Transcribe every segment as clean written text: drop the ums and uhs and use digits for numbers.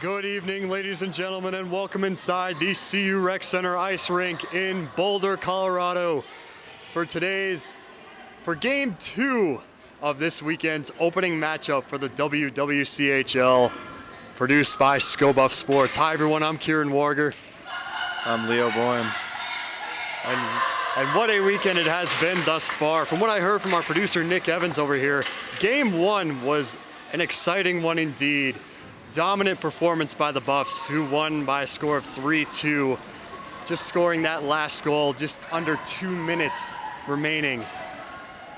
Good evening, ladies and gentlemen, and welcome inside the CU Rec Center Ice Rink in Boulder, Colorado for Game 2 of this weekend's opening matchup for the WWCHL, produced by ScoBuff Sports. Hi, everyone. I'm Kieran Warger. I'm Leo Boehm. And what a weekend it has been thus far. From what I heard from our producer, Nick Evans, over here, Game 1 was an exciting one indeed. Dominant performance by the Buffs, who won by a score of 3-2, just scoring that last goal just under 2 minutes remaining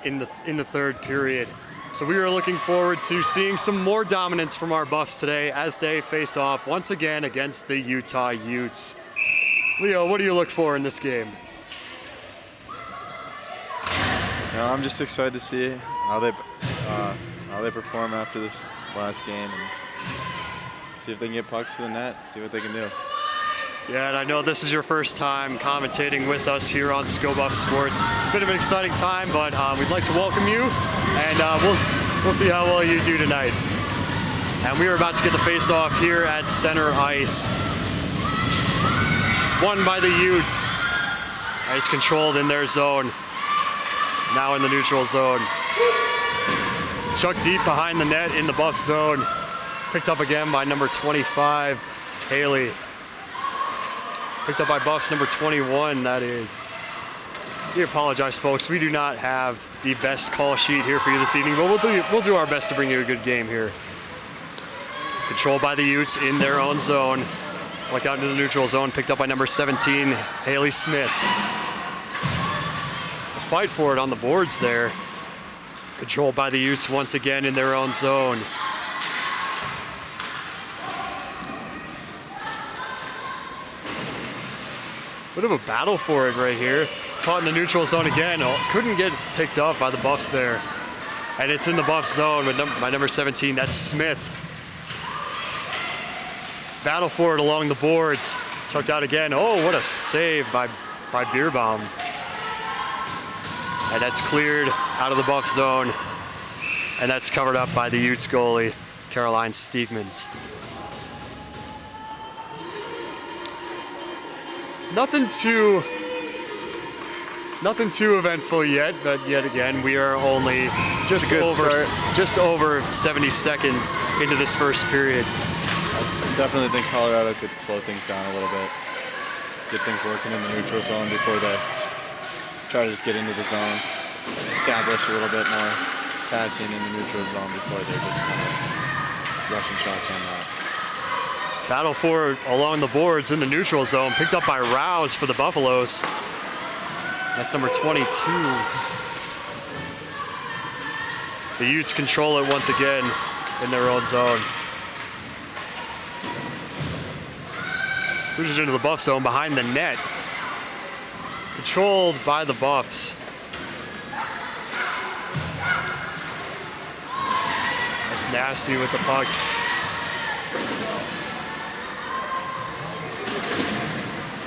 in the third period. So we are looking forward to seeing some more dominance from our Buffs today as they face off once again against the Utah Utes. Leo, what do you look for in this game? I'm just excited to see how they perform after this last game and see if they can get pucks to the net, see what they can do. Yeah, and I know this is your first time commentating with us here on ScoBuff Sports. Bit of an exciting time, but we'd like to welcome you, and we'll see how well you do tonight. And we are about to get the face-off here at center ice. Won by the Utes. And it's controlled in their zone. Now in the neutral zone. Chucked deep behind the net in the Buff zone. Picked up again by number 25, Haley. Picked up by Buffs number 21, that is. We apologize, folks. We do not have the best call sheet here for you this evening, but we'll do our best to bring you a good game here. Controlled by the Utes in their own zone. Walked out into the neutral zone, picked up by number 17, Haley Smith. A fight for it on the boards there. Controlled by the Utes once again in their own zone. Bit of a battle for it right here. Caught in the neutral zone again. Couldn't get picked up by the Buffs there. And it's in the Buff zone by number 17. That's Smith. Battle for it along the boards. Chucked out again. Oh, what a save by Beerbaum. And that's cleared out of the Buff zone. And that's covered up by the Utes goalie, Caroline Stiegmans. Nothing too eventful yet, but yet again, we are only just over 70 seconds into this first period. I definitely think Colorado could slow things down a little bit, get things working in the neutral zone before they try to just get into the zone, establish a little bit more passing in the neutral zone before they're just kind of rushing shots on that. Battle for it along the boards in the neutral zone. Picked up by Rouse for the Buffaloes. That's number 22. The Utes control it once again in their own zone. Pushes into the Buff zone behind the net. Controlled by the Buffs. That's nasty with the puck.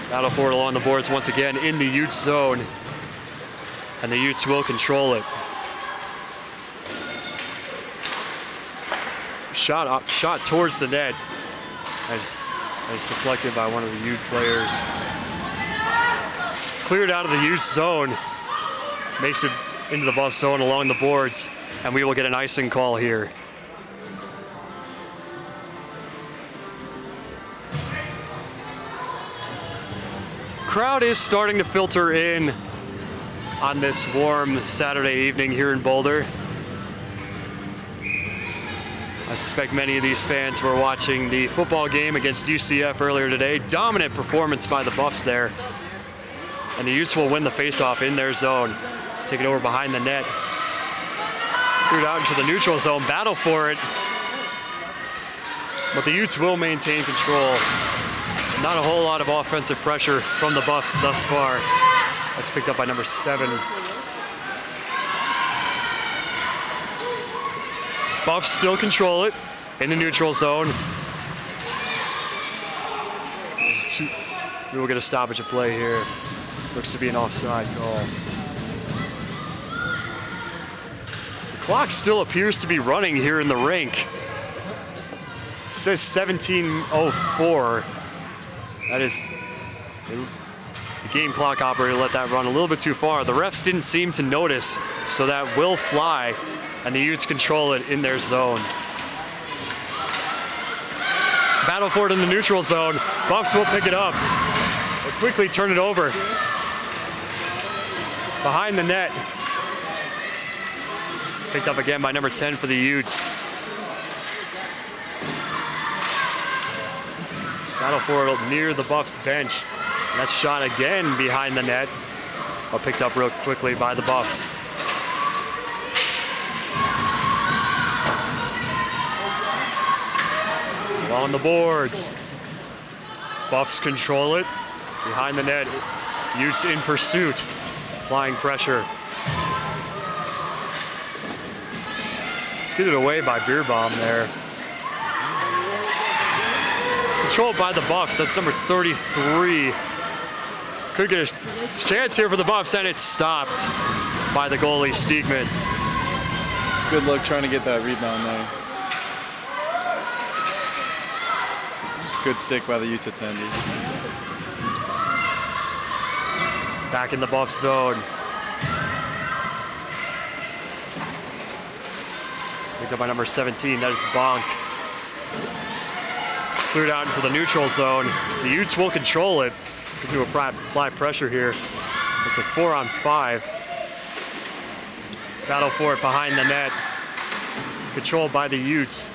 Battle for it along the boards once again in the Utes zone. And the Utes will control it. Shot towards the net. It's deflected by one of the Ute players. Cleared out of the Utes zone. Makes it into the Buff zone along the boards. And we will get an icing call here. Crowd is starting to filter in on this warm Saturday evening here in Boulder. I suspect many of these fans were watching the football game against UCF earlier today. Dominant performance by the Buffs there. And the Utes will win the faceoff in their zone. Take it over behind the net. Cleared out into the neutral zone. Battle for it. But the Utes will maintain control. Not a whole lot of offensive pressure from the Buffs thus far. That's picked up by number 7. Buffs still control it in the neutral zone. We will get a stoppage of play here. Looks to be an offside call. The clock still appears to be running here in the rink. says 17:04. That is, the game clock operator let that run a little bit too far. The refs didn't seem to notice, so that will fly, and the Utes control it in their zone. Battle for it in the neutral zone. Buffs will pick it up. They'll quickly turn it over. Behind the net. Picked up again by number 10 for the Utes. Battle for it near the Buffs bench. And that's shot again behind the net, but picked up real quickly by the Buffs. On the boards. Buffs control it. Behind the net, Utes in pursuit, applying pressure. Let's get it away by Beerbaum there. Controlled by the Buffs, that's number 33. Could get a chance here for the Buffs, and it's stopped by the goalie, Stiegmans. It's a good look trying to get that rebound there. Good stick by the Utes attendee. Back in the Buff zone. Picked up by number 17, that is Bonk. Cleared out into the neutral zone. The Utes will control it. They do apply pressure here. It's a 4-on-5. Battle for it behind the net. Controlled by the Utes.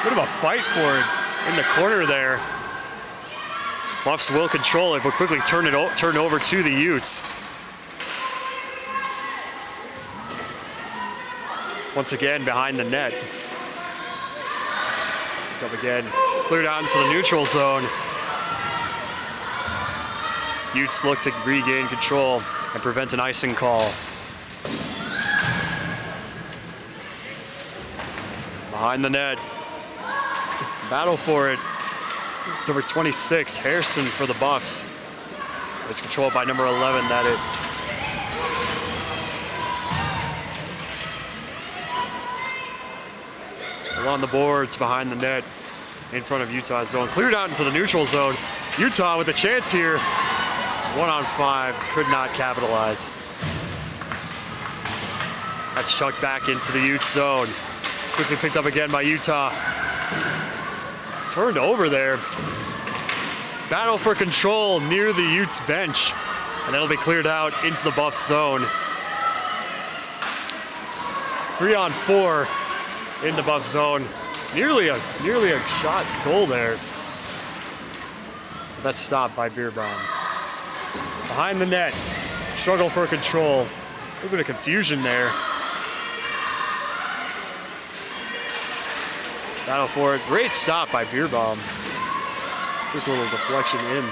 Bit of a fight for it in the corner there. Buffs will control it, but quickly turn over to the Utes. Once again behind the net. Up again, cleared out into the neutral zone. Utes look to regain control and prevent an icing call. Behind the net. Battle for it. Number 26, Hairston for the Buffs. It's controlled by number 11, that it. On the boards behind the net in front of Utah's zone. Cleared out into the neutral zone. Utah with a chance here. 1-on-5, could not capitalize. That's chucked back into the Utes zone. Quickly picked up again by Utah. Turned over there. Battle for control near the Utes bench. And that'll be cleared out into the Buffs zone. 3-on-4 in the Buffs zone. Nearly a shot goal there. But that's stopped by Beerbaum. Behind the net. Struggle for control. A little bit of confusion there. Battle for it. Great stop by Beerbaum. Quick little deflection in.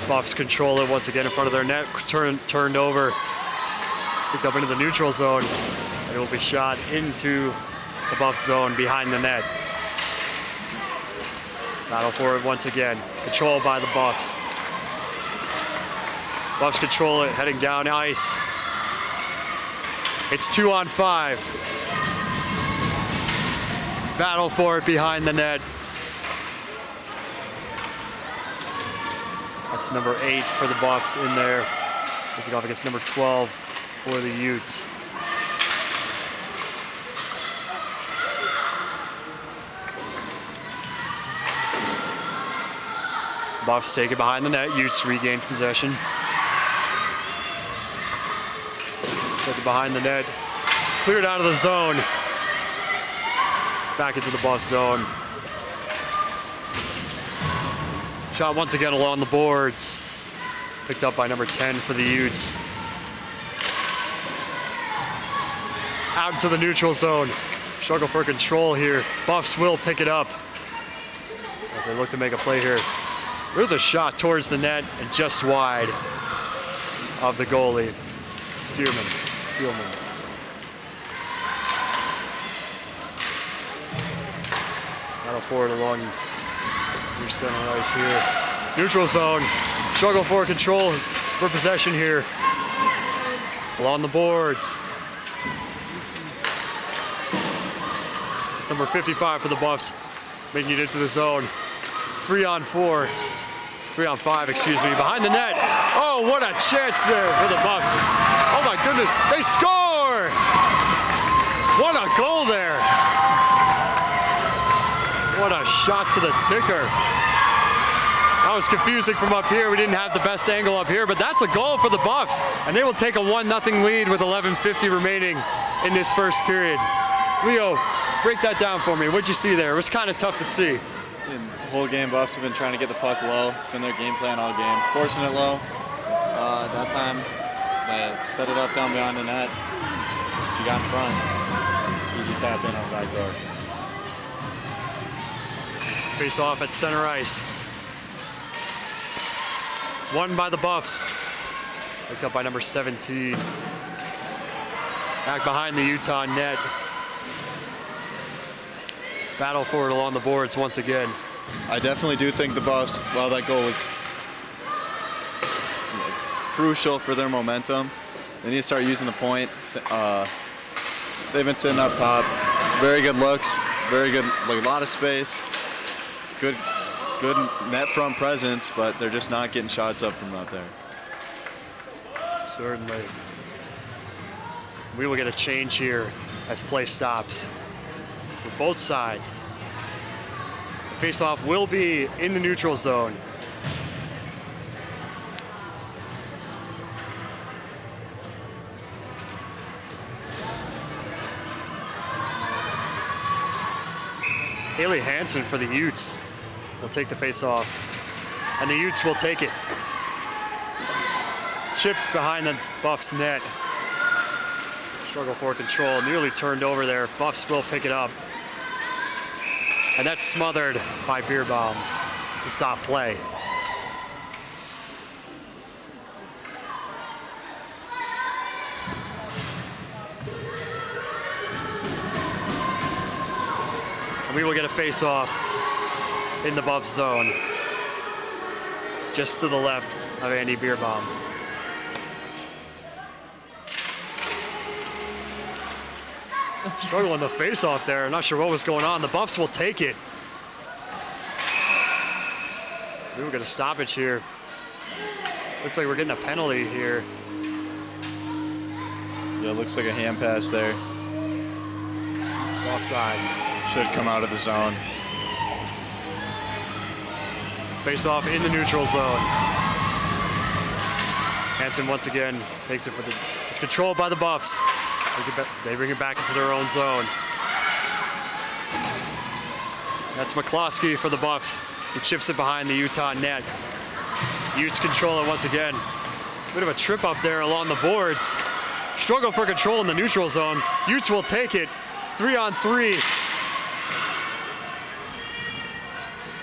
Buffs control it once again in front of their net. Turned over. Picked up into the neutral zone. And it will be shot into the Buffs zone behind the net. Battle for it once again. Controlled by the Buffs. Buffs control it, heading down ice. It's 2-on-5. Battle for it behind the net. That's number 8 for the Buffs in there. Facing off against number 12 for the Utes. Buffs take it behind the net. Utes regain possession. Take it behind the net. Cleared out of the zone. Back into the Buffs zone. Shot once again along the boards. Picked up by number 10 for the Utes. Out into the neutral zone. Struggle for control here. Buffs will pick it up as they look to make a play here. There's a shot towards the net and just wide of the goalie, Steelman. Battle for it along Here's center ice here. Neutral zone. Struggle for control for possession here. Along the boards. It's number 55 for the Buffs, making it into the zone. 3-on-4. 3-on-5, excuse me. Behind the net. Oh, what a chance there for the Buffs. Oh my goodness, they score! What a goal there. What a shot to the ticker. That was confusing from up here. We didn't have the best angle up here, but that's a goal for the Buffs. And they will take a 1-0 lead with 11:50 remaining in this first period. Leo, break that down for me. What'd you see there? It was kind of tough to see. In the whole game, Buffs have been trying to get the puck low. It's been their game plan all game. Forcing it low. That time, they set it up down behind the net. She got in front. Easy tap in on the back door. Face off at center ice. Won by the Buffs. Picked up by number 17. Back behind the Utah net. Battle for it along the boards once again. I definitely do think the Buffs, while that goal was crucial for their momentum, they need to start using the point. They've been sitting up top. Very good looks. Very good, like a lot of space. Good net front presence, but they're just not getting shots up from out there. Certainly. We will get a change here as play stops for both sides. The face-off will be in the neutral zone. Haley Hansen for the Utes will take the face-off, and the Utes will take it. Chipped behind the Buffs net. Struggle for control, nearly turned over there. Buffs will pick it up. And that's smothered by Beerbaum to stop play. And we will get a face-off in the Buffs zone, just to the left of Andy Beerbaum. Struggling the face-off there. I'm not sure what was going on. The Buffs will take it. We were going to stoppage here. Looks like we're getting a penalty here. Yeah, it looks like a hand pass there. It's offside. Should come out of the zone. Face-off in the neutral zone. Hansen once again takes it for the. It's controlled by the Buffs. They bring it back into their own zone. That's McCloskey for the Buffs. He chips it behind the Utah net. Utes control it once again. Bit of a trip up there along the boards. Struggle for control in the neutral zone. Utes will take it. 3-on-3.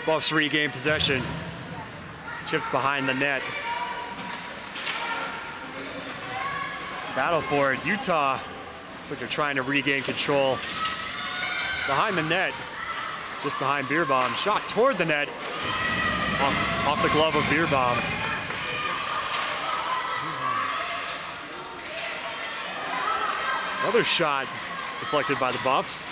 Buffs regain possession. Chipped behind the net. Battle for it. Utah looks like they're trying to regain control. Behind the net, just behind Beerbaum. Shot toward the net, off the glove of Beerbaum. Another shot deflected by the Buffs.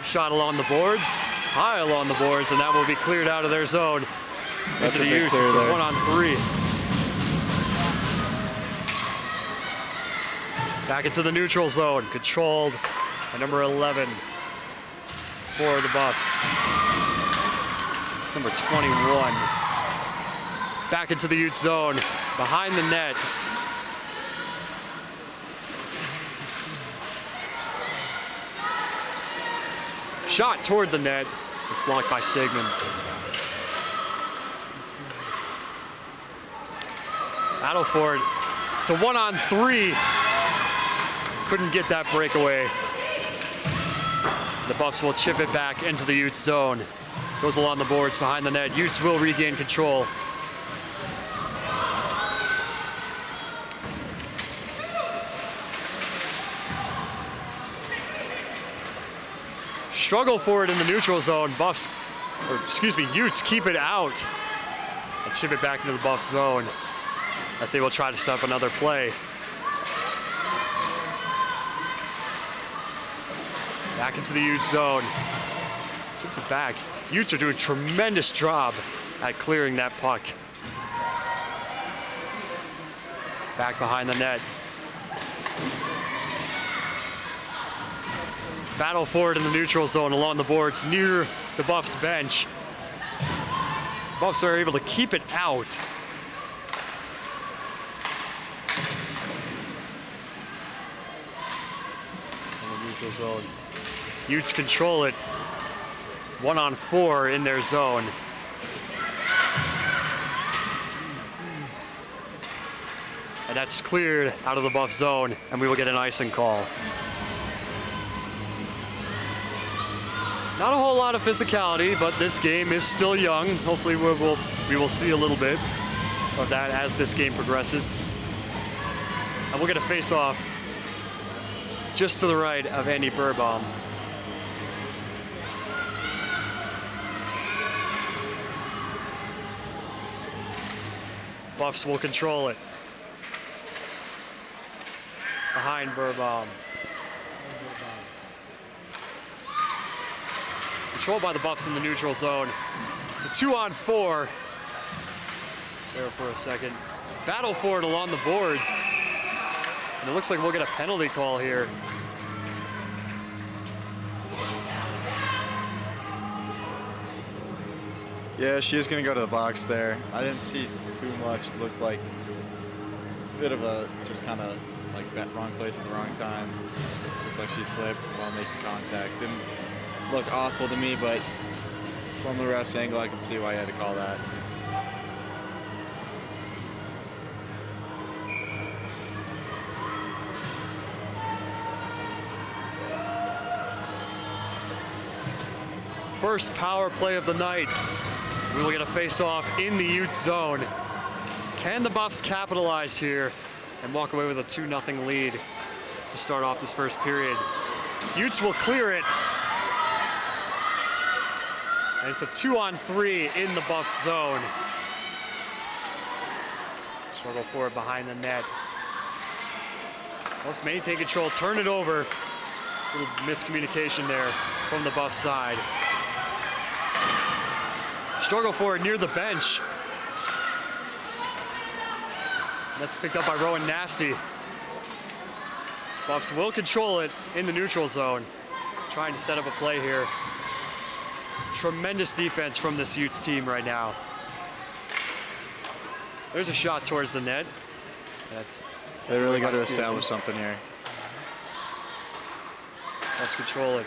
Shot along the boards, high along the boards, and that will be cleared out of their zone. That's into a the big Utes. clear It's a there. 1-on-3. Back into the neutral zone, controlled by number 11 for the Buffs. It's number 21. Back into the Utes zone, behind the net. Shot toward the net. It's blocked by Stegmans. Battle for it. It's a 1-on-3. Couldn't get that breakaway. The Buffs will chip it back into the Utes zone. Goes along the boards behind the net. Utes will regain control. Struggle for it in the neutral zone. Buffs or excuse me, Utes keep it out and ship it back into the Buff zone as they will try to set up another play. Back into the Utes zone. Chips it back. Utes are doing a tremendous job at clearing that puck. Back behind the net. Battle for it in the neutral zone along the boards near the Buffs bench. Buffs are able to keep it out. In the neutral zone. Utes control it. 1-on-4 in their zone. And that's cleared out of the Buff zone, and we will get an icing call. Not a whole lot of physicality, but this game is still young. Hopefully we will see a little bit of that as this game progresses. And we'll get a face-off just to the right of Andy Birbaum. Buffs will control it. Behind Birbaum. Controlled by the Buffs in the neutral zone. It's a 2-on-4. There for a second. Battle for it along the boards. And it looks like we'll get a penalty call here. Yeah, she is going to go to the box there. I didn't see too much. It looked like a bit of a just kind of like wrong place at the wrong time. Looked like she slipped while making contact. Didn't look awful to me, but from the ref's angle, I can see why he had to call that. First power play of the night. We will get a face-off in the Utes zone. Can the Buffs capitalize here and walk away with a 2-0 lead to start off this first period? Utes will clear it. And it's a 2-on-3 in the Buffs zone. Struggle for it behind the net. Buffs maintain control, turn it over. A little miscommunication there from the Buffs side. Struggle for it near the bench. That's picked up by Rowan Nasty. Buffs will control it in the neutral zone. Trying to set up a play here. Tremendous defense from this Utes team right now. There's a shot towards the net. They really got to establish something here. Buffs control it.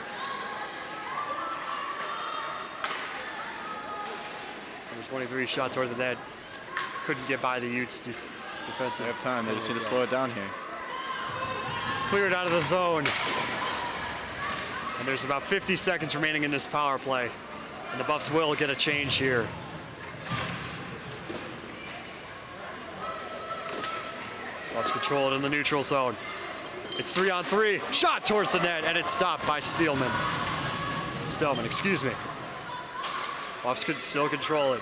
Number 23 shot towards the net. Couldn't get by the Utes defensive. They have time. They just need to slow it down here. Cleared out of the zone. And there's about 50 seconds remaining in this power play. And the Buffs will get a change here. Buffs control it in the neutral zone. It's 3-on-3. Shot towards the net, and it's stopped by Stillman, excuse me. Buffs could still control it.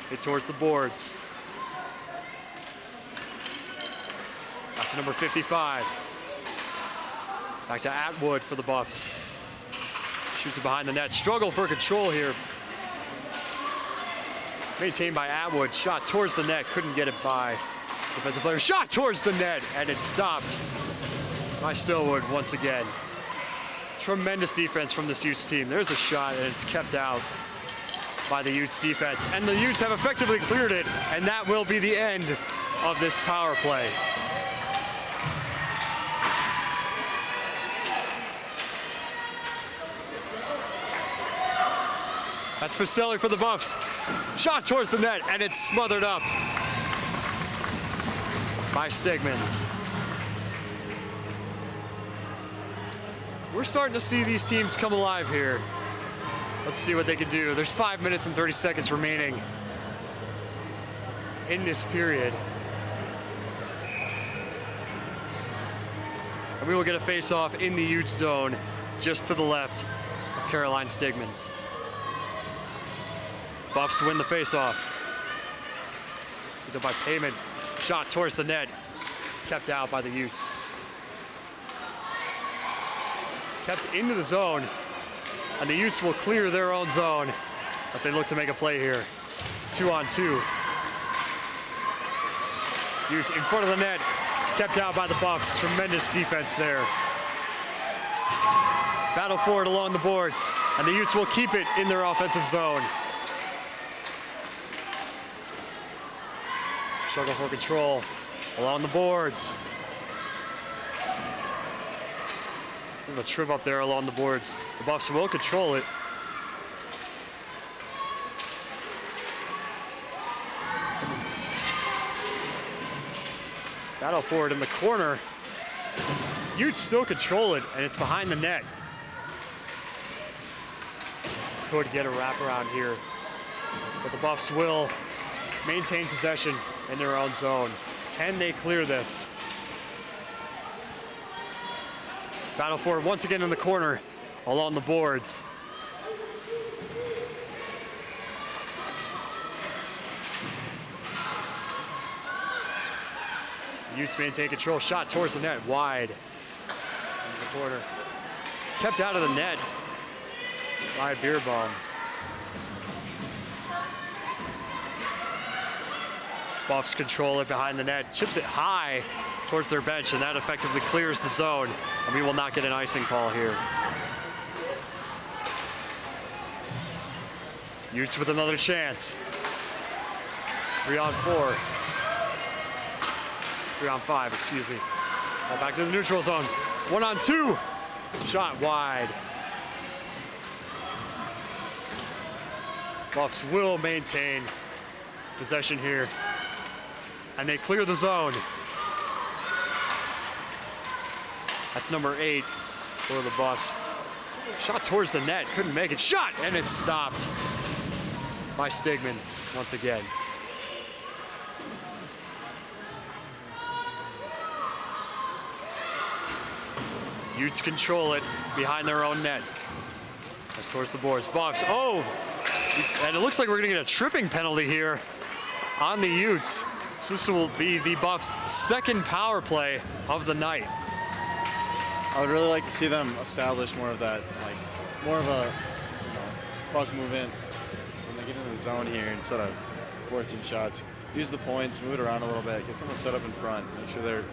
Hit towards the boards. Back to number 55. Back to Atwood for the Buffs. Shoots it behind the net. Struggle for control here. Maintained by Atwood. Shot towards the net. Couldn't get it by defensive player. Shot towards the net, and it's stopped by Stillwood once again. Tremendous defense from this Utes team. There's a shot, and it's kept out by the Utes defense. And the Utes have effectively cleared it, and that will be the end of this power play. That's Faselli for the Buffs. Shot towards the net, and it's smothered up by Stegmans. We're starting to see these teams come alive here. Let's see what they can do. There's 5 minutes and 30 seconds remaining in this period. And we will get a face-off in the Utes zone just to the left of Caroline Stegmans. Buffs win the faceoff. Either by Payment. Shot towards the net. Kept out by the Utes. Kept into the zone. And the Utes will clear their own zone as they look to make a play here. 2-on-2. Utes in front of the net. Kept out by the Buffs. Tremendous defense there. Battle for it along the boards. And the Utes will keep it in their offensive zone. Struggle for control along the boards. Bit of a trip up there along the boards. The Buffs will control it. Battle for it in the corner. Utes still control it, and it's behind the net. Could get a wraparound here, but the Buffs will maintain possession in their own zone. Can they clear this? Battle for it once again in the corner along the boards. Utes maintain control. Shot towards the net, wide. Into the corner. Kept out of the net by Beerbaum. Buffs control it behind the net. Chips it high towards their bench, and that effectively clears the zone. And we will not get an icing call here. Utes with another chance. 3-on-4. 3-on-5, excuse me. Ball back to the neutral zone. 1-on-2. Shot wide. Buffs will maintain possession here. And they clear the zone. That's number 8 for the Buffs. Shot towards the net, couldn't make it. Shot, and it's stopped by Stigmans once again. Utes control it behind their own net. That's towards the boards. Buffs, oh! And it looks like we're gonna get a tripping penalty here on the Utes. So this will be the Buffs' second power play of the night. I would really like to see them establish more of that, like more of a puck movement when they get into the zone here instead of forcing shots. Use the points, move it around a little bit, get someone set up in front, make sure they're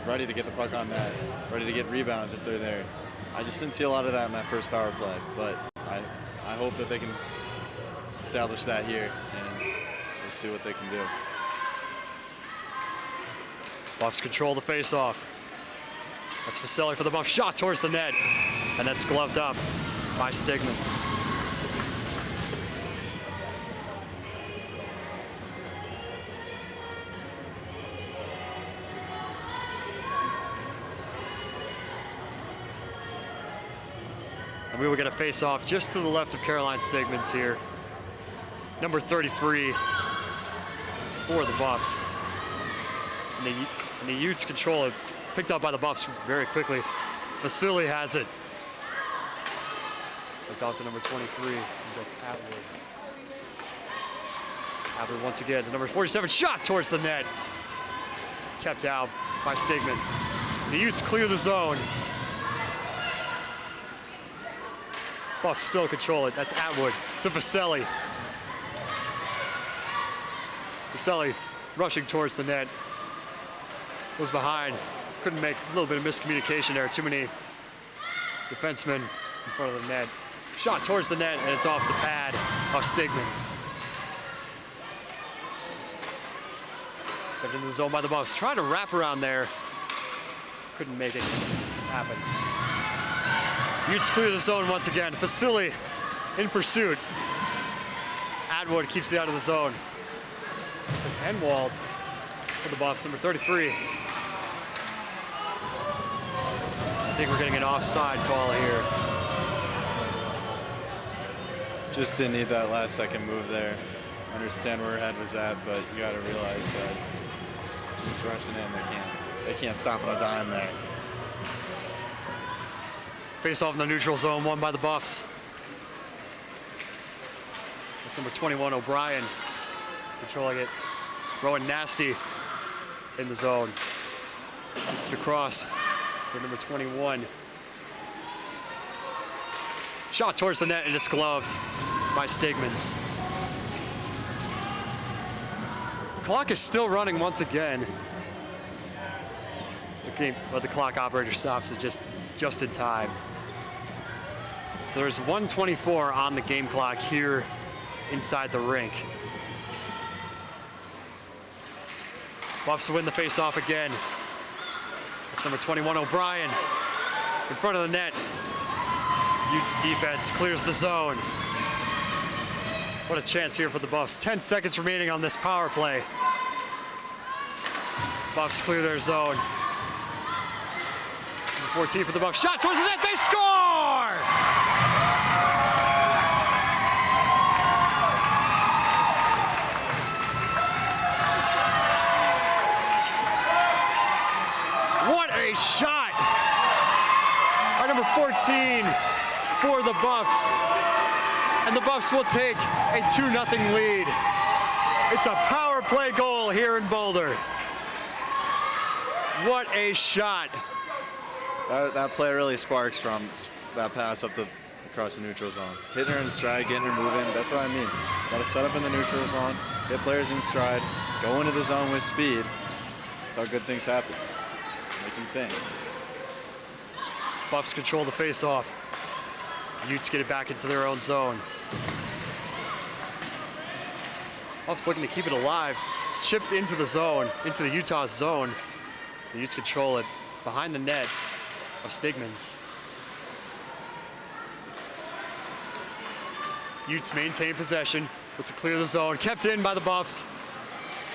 ready to get the puck on net, ready to get rebounds if they're there. I just didn't see a lot of that in that first power play, but I hope that they can establish that here, and we'll see what they can do. Buffs control the face-off. That's Vaselli for the Buffs. Shot towards the net, and that's gloved up by Stigmans. And we will get a face-off just to the left of Caroline Stigmans here. Number 33 for the Buffs. And the Utes control it. Picked up by the Buffs very quickly. Vasily has it. Picked off to number 23. That's Atwood. Atwood once again to number 47. Shot towards the net. Kept out by Stigmans. The Utes clear the zone. Buffs still control it. That's Atwood to Vasily. Vasily rushing towards the net. Was behind. Couldn't make a little bit of miscommunication there. Too many defensemen in front of the net. Shot towards the net, and it's off the pad of Stigmans. Kept into the zone by the Buffs. Trying to wrap around there. Couldn't make it happen. Utes clear the zone once again. Vasily in pursuit. Atwood keeps it out of the zone. It's an Enwald for the Buffs, number 33. I think we're getting an offside call here. Just didn't need that last second move there. Understand where her head was at, but you got to realize that team's rushing in. They can't stop on a dime there. Face off in the neutral zone, won by the Buffs. That's number 21, O'Brien, controlling it. Rowan Nasty in the zone. Gets it across for number 21. Shot towards the net, and it's gloved by Stigmans. Clock is still running once again. The clock operator stops it just in time. So there's 1:24 on the game clock here inside the rink. Buffs win the face-off again. That's number 21, O'Brien, in front of the net. Utes defense clears the zone. What a chance here for the Buffs. 10 seconds remaining on this power play. Buffs clear their zone. Number 14 for the Buffs. Shot towards the net. They score! What a shot by number 14 for the Buffs. And the Buffs will take a 2-0 lead. It's a power play goal here in Boulder. What a shot. That play really sparks from that pass across the neutral zone. Hitting her in stride, getting her moving, that's what I mean. Got to set up in the neutral zone, hit players in stride, go into the zone with speed. That's how good things happen. Make them think. Buffs control the face-off. Utes get it back into their own zone. Buffs looking to keep it alive. It's chipped into the zone, into the Utah zone. The Utes control it. It's behind the net of Stigmans. Utes maintain possession, look to clear the zone. Kept in by the Buffs.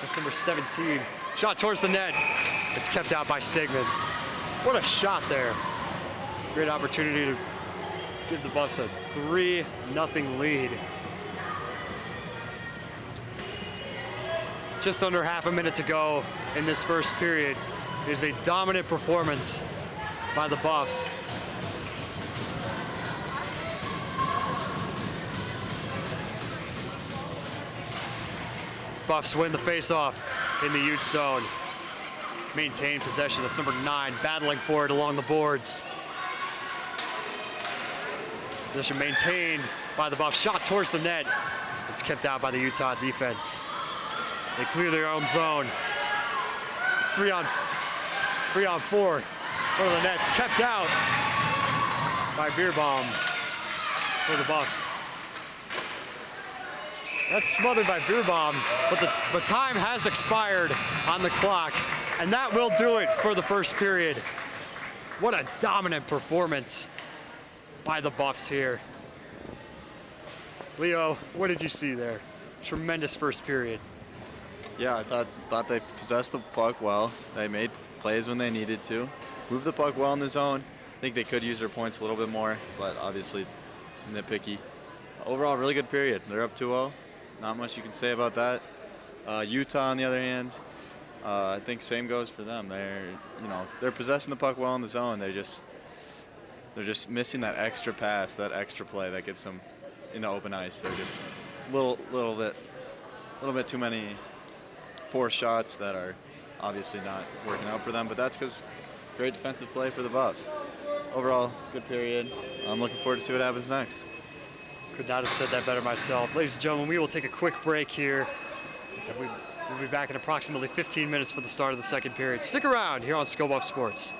That's number 17. Shot towards the net. It's kept out by Stigmans. What a shot there. Great opportunity to give the Buffs a 3-0 lead. Just under half a minute to go in this first period. It is a dominant performance by the Buffs. Buffs win the face-off in the Utes zone. Maintain possession. That's number 9, battling for it along the boards. Position maintained by the Buffs. Shot towards the net. It's kept out by the Utah defense. They clear their own zone. It's 3 on 4. Front of the net's kept out by Beerbaum for the Buffs. That's smothered by Beerbaum, but the time has expired on the clock, and that will do it for the first period. What a dominant performance by the Buffs here. Leo, what did you see there? Tremendous first period. Yeah, I thought they possessed the puck well. They made plays when they needed to. Moved the puck well in the zone. I think they could use their points a little bit more, but obviously it's nitpicky. Overall, really good period. They're up 2-0. Not much you can say about that. Utah, on the other hand, I think same goes for them. They're possessing the puck well in the zone. They're just missing that extra pass, that extra play that gets them into open ice. They're just a little bit too many forced shots that are obviously not working out for them. But that's because great defensive play for the Buffs. Overall, good period. I'm looking forward to see what happens next. Could not have said that better myself. Ladies and gentlemen, we will take a quick break here. And we'll be back in approximately 15 minutes for the start of the second period. Stick around here on Scobuff Sports.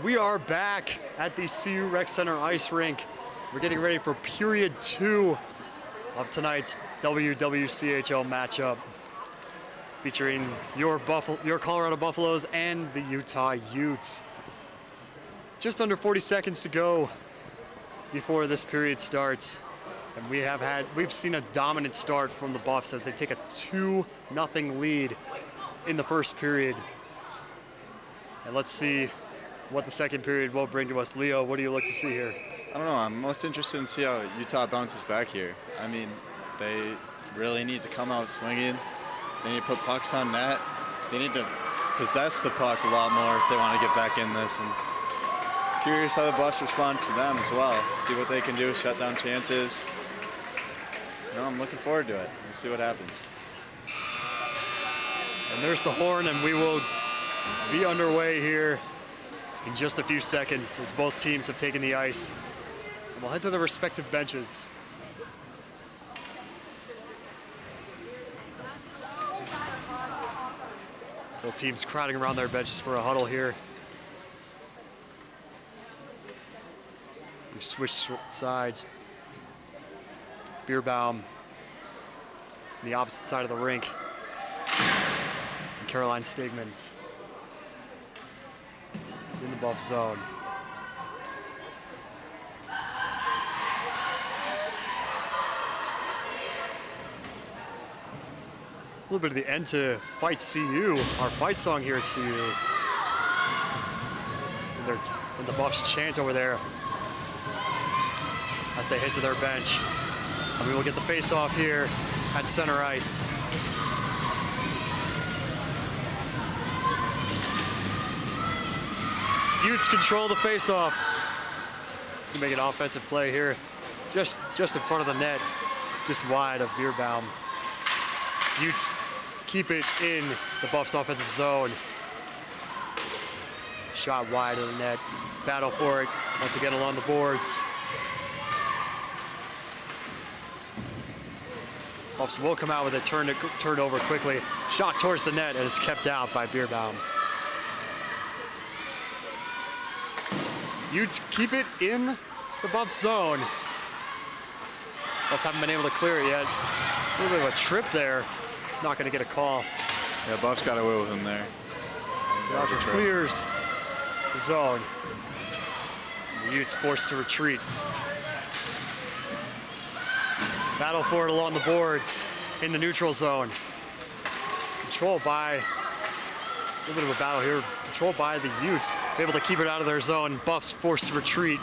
We are back at the CU Rec Center ice rink. We're getting ready for period 2 of tonight's WWCHL matchup, featuring your Colorado Buffaloes and the Utah Utes. Just under 40 seconds to go before this period starts, and we've seen a dominant start from the Buffs as they take a 2-0 lead in the first period. And let's see what the second period will bring to us. Leo, what do you look to see here? I don't know. I'm most interested in see how Utah bounces back here. I mean, they really need to come out swinging. They need to put pucks on net. They need to possess the puck a lot more if they want to get back in this. And curious how the Buffs respond to them as well. See what they can do, shut down chances. I'm looking forward to it. We'll see what happens. And there's the horn, and we will be underway here in just a few seconds as both teams have taken the ice. And we'll head to their respective benches. Both teams crowding around their benches for a huddle here. We've switched sides. Bierbaum on the opposite side of the rink. And Caroline Stigmans is in the Buff zone. A little bit of the end to Fight CU, our fight song here at CU. And the Buffs chant over there as they head to their bench. And we will get the face-off here at center ice. Utes control the face-off. You make an offensive play here, just in front of the net, just wide of Bierbaum. Utes keep it in the Buffs' offensive zone. Shot wide of the net. Battle for it once again along the boards. Buffs will come out with it, turned over quickly. Shot towards the net, and it's kept out by Bierbaum. Utes keep it in the Buffs zone. Buffs haven't been able to clear it yet. A little bit of a trip there. It's not going to get a call. Yeah, Buffs got away with him there. So Dodger clears the zone. The Utes forced to retreat. Battle for it along the boards in the neutral zone. Controlled by, a little bit of a battle here, controlled by the Utes. Able to keep it out of their zone. Buffs forced to retreat.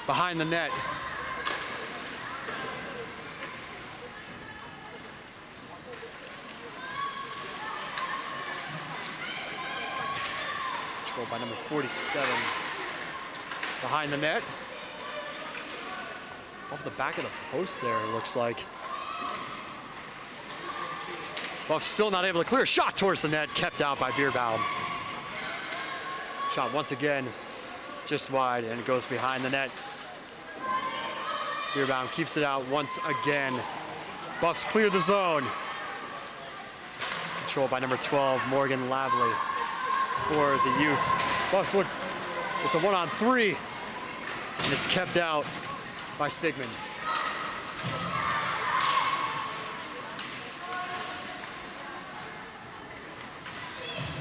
Behind the net. Controlled by number 47. Behind the net. Off the back of the post there, it looks like. Buffs still not able to clear. Shot towards the net, kept out by Bierbaum. Shot once again, just wide, and it goes behind the net. Bierbaum keeps it out once again. Buffs clear the zone. It's controlled by number 12, Morgan Lavely, for the Utes. Buffs look, it's a 1-on-3, and it's kept out by Stigmans.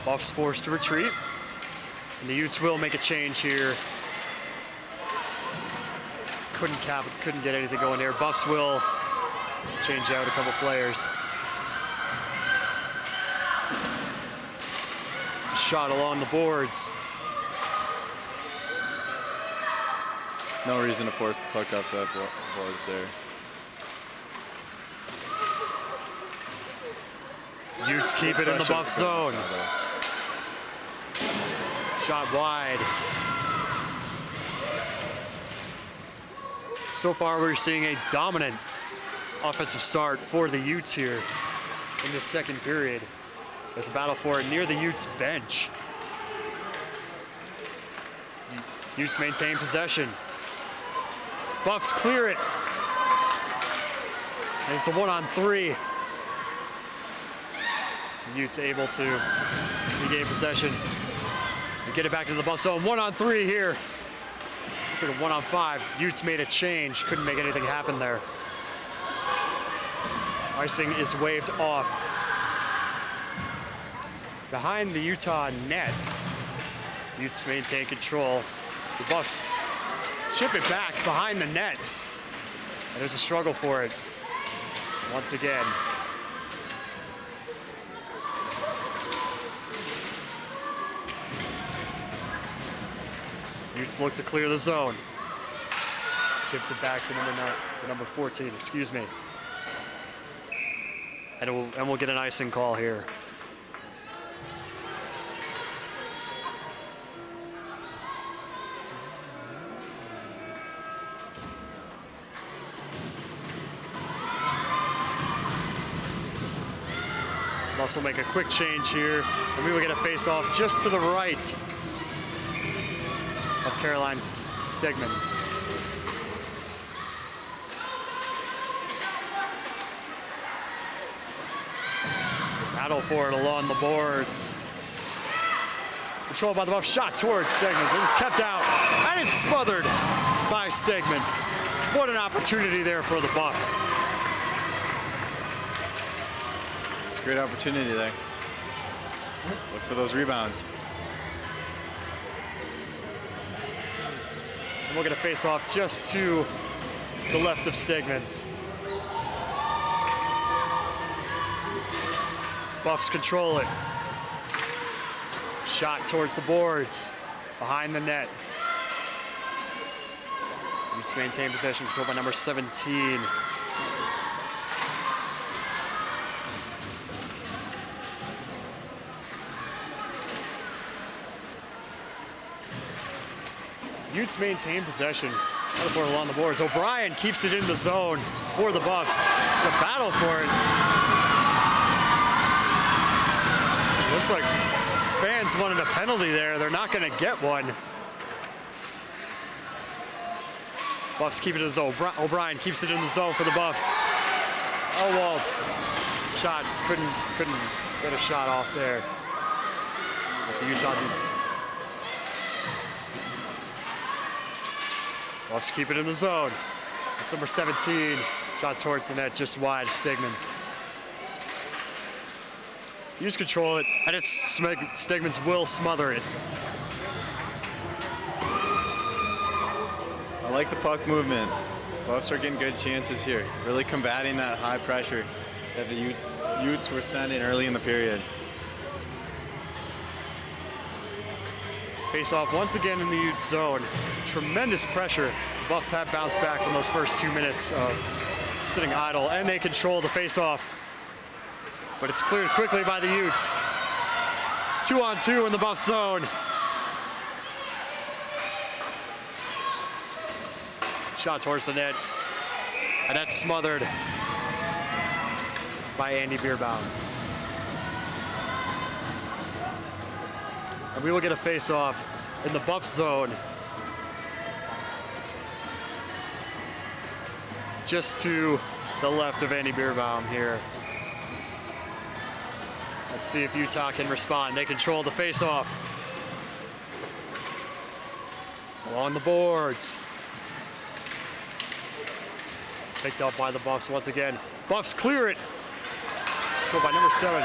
Buffs forced to retreat, and the Utes will make a change here. Couldn't get anything going here. Buffs will change out a couple players. Shot along the boards. No reason to force the puck up that boards there. Utes keep it in the Buff zone. Shot wide. So far, we're seeing a dominant offensive start for the Utes here in this second period. There's a battle for it near the Utes bench. Utes maintain possession. Buffs clear it. And it's a 1-on-3. The Utes able to regain possession. You get it back to the Buff zone. 1-on-3 here. It's like a 1-on-5. Utes made a change. Couldn't make anything happen there. Icing is waved off. Behind the Utah net, Utes maintain control. The Buffs chip it back behind the net. And there's a struggle for it once again. Utes look to clear the zone. Chips it back to number 14, excuse me. And we'll get an icing call here. Buffs will make a quick change here, and we will get a face-off just to the right of Caroline Stegmans. Battle for it along the boards. Controlled by the Buffs, shot towards Stegmans, and it's kept out, and it's smothered by Stegmans. What an opportunity there for the Buffs. It's a great opportunity there. Look for those rebounds. And we'll get a face-off just to the left of Stegmans. Buffs control it. Shot towards the boards, behind the net. Utes maintain possession, controlled by number 17. Utes maintain possession. Battle for it along the boards. O'Brien keeps it in the zone for the Buffs. The battle for it. Looks like fans wanted a penalty there. They're not going to get one. Buffs keep it in the zone. O'Brien keeps it in the zone for the Buffs. Elwald shot, couldn't get a shot off there. That's the Utah team. Buffs keep it in the zone. It's number 17. Shot towards the net, just wide of Stegmans. Utes control it, and it's Stegmans will smother it. I like the puck movement. Buffs are getting good chances here. Really combating that high pressure that the Utes were sending early in the period. Face off once again in the Utes zone. Tremendous pressure. The Buffs have bounced back from those first 2 minutes of sitting idle, and they control the face off. But it's cleared quickly by the Utes. 2-on-2 in the Buff zone. Shot towards the net, and that's smothered by Andy Bierbaum. And we will get a face-off in the Buff zone. Just to the left of Andy Bierbaum here. Let's see if Utah can respond. They control the face-off. Along the boards. Picked up by the Buffs once again. Buffs clear it. Controlled by number 7.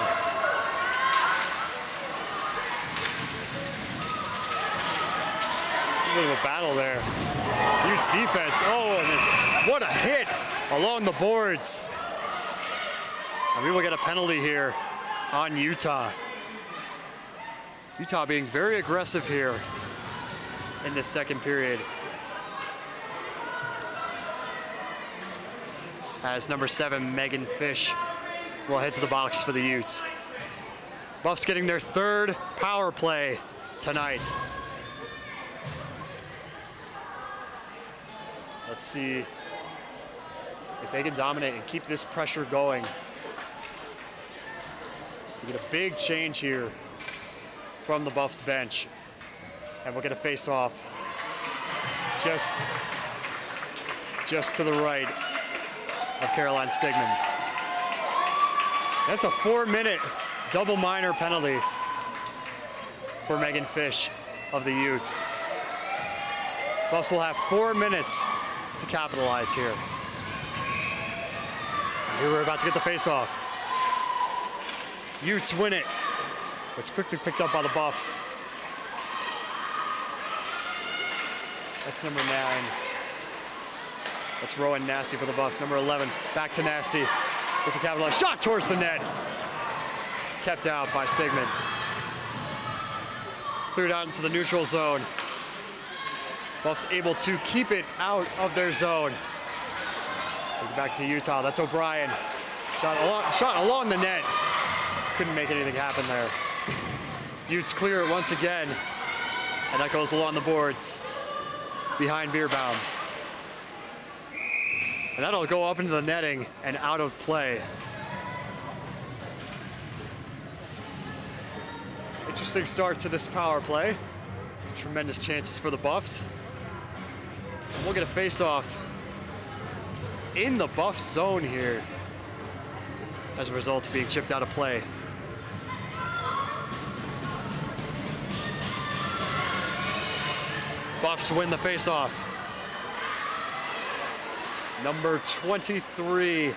A bit of a battle there. Utes defense. Oh, and what a hit along the boards. And we will get a penalty here on Utah. Utah being very aggressive here in this second period. As number 7, Megan Fish, will head to the box for the Utes. Buffs getting their third power play tonight. Let's see if they can dominate and keep this pressure going. We get a big change here from the Buffs bench. And we'll get a face-off just to the right of Caroline Stegmans. That's a 4-minute double minor penalty for Megan Fish. of the Utes. Buffs will have 4 minutes to capitalize here. And here we're about to get the face-off. Utes win it, but it's quickly picked up by the Buffs. That's number 9. That's Rowan Nasty for the Buffs. Number 11, back to Nasty with the capitalized shot towards the net. Kept out by Stigmans. Cleared out into the neutral zone. Buffs able to keep it out of their zone. Back to Utah. That's O'Brien. Shot along the net. Couldn't make anything happen there. Utes clear it once again. And that goes along the boards behind Beerbaum. And that'll go up into the netting and out of play. Interesting start to this power play. Tremendous chances for the Buffs. And we'll get a face-off in the Buffs zone here as a result of being chipped out of play. Buffs win the face-off. Number 23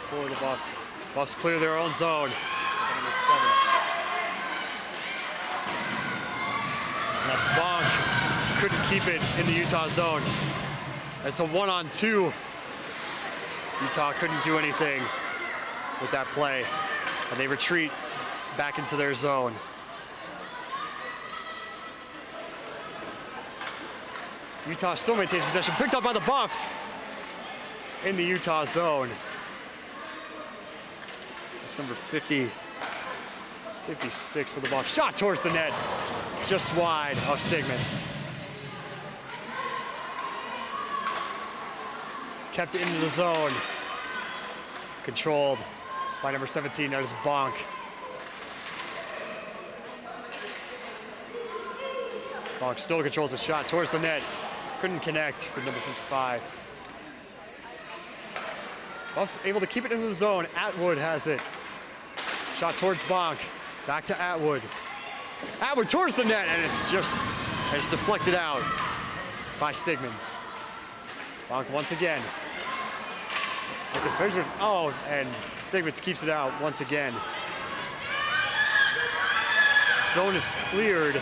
for the Buffs. Buffs clear their own zone. Number 7. And that's Bonk. Couldn't keep it in the Utah zone. It's a 1-on-2. Utah couldn't do anything with that play. And they retreat back into their zone. Utah still maintains possession, picked up by the Buffs in the Utah zone. That's number 50, 56 for the Buffs. Shot towards the net, just wide of Stigmans. Kept it into the zone. Controlled by number 17, that is Bonk. Bonk still controls the shot towards the net. Couldn't connect for number 55. Buffs able to keep it in the zone. Atwood has it. Shot towards Bonk. Back to Atwood. Atwood towards the net, and it's deflected out by Stigmans. Bonk once again. Oh, and Stigmans keeps it out once again. Zone is cleared.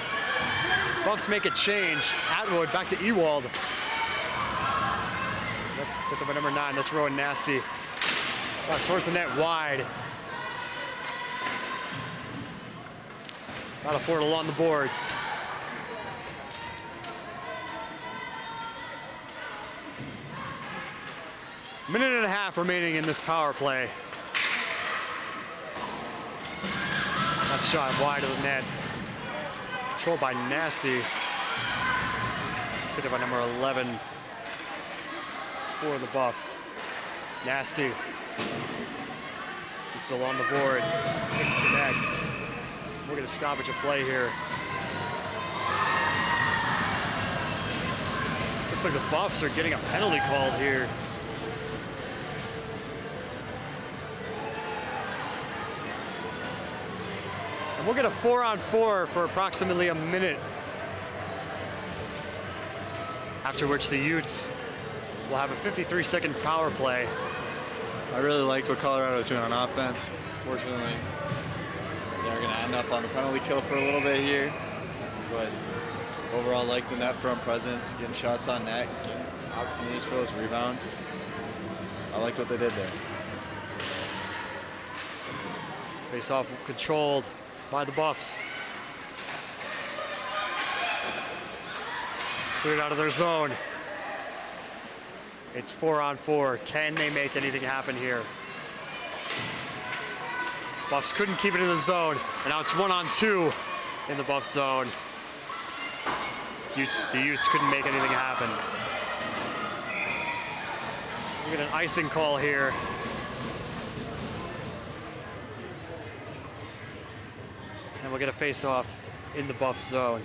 Buffs make a change. Atwood back to Ewald. That's picked up by number 9. That's Rowan Nasty. Towards the net wide. Got to afford along the boards. Minute and a half remaining in this power play. That shot wide of the net. Controlled by Nasty. It's picked up by number 11 for the Buffs. Nasty. He's still on the boards. Didn't connect. We're going to stoppage of play here. Looks like the Buffs are getting a penalty called here. We'll get a 4-on-4 for approximately a minute. After which the Utes will have a 53-second power play. I really liked what Colorado was doing on offense. Fortunately, they're going to end up on the penalty kill for a little bit here. But overall, like the net front presence, getting shots on net, getting opportunities for those rebounds. I liked what they did there. Face-off controlled by the Buffs. Cleared out of their zone. It's 4-on-4. Can they make anything happen here? Buffs couldn't keep it in the zone, and now it's 1-on-2 in the Buffs zone. The Utes couldn't make anything happen. We get an icing call here. And we'll get a face-off in the Buffs zone.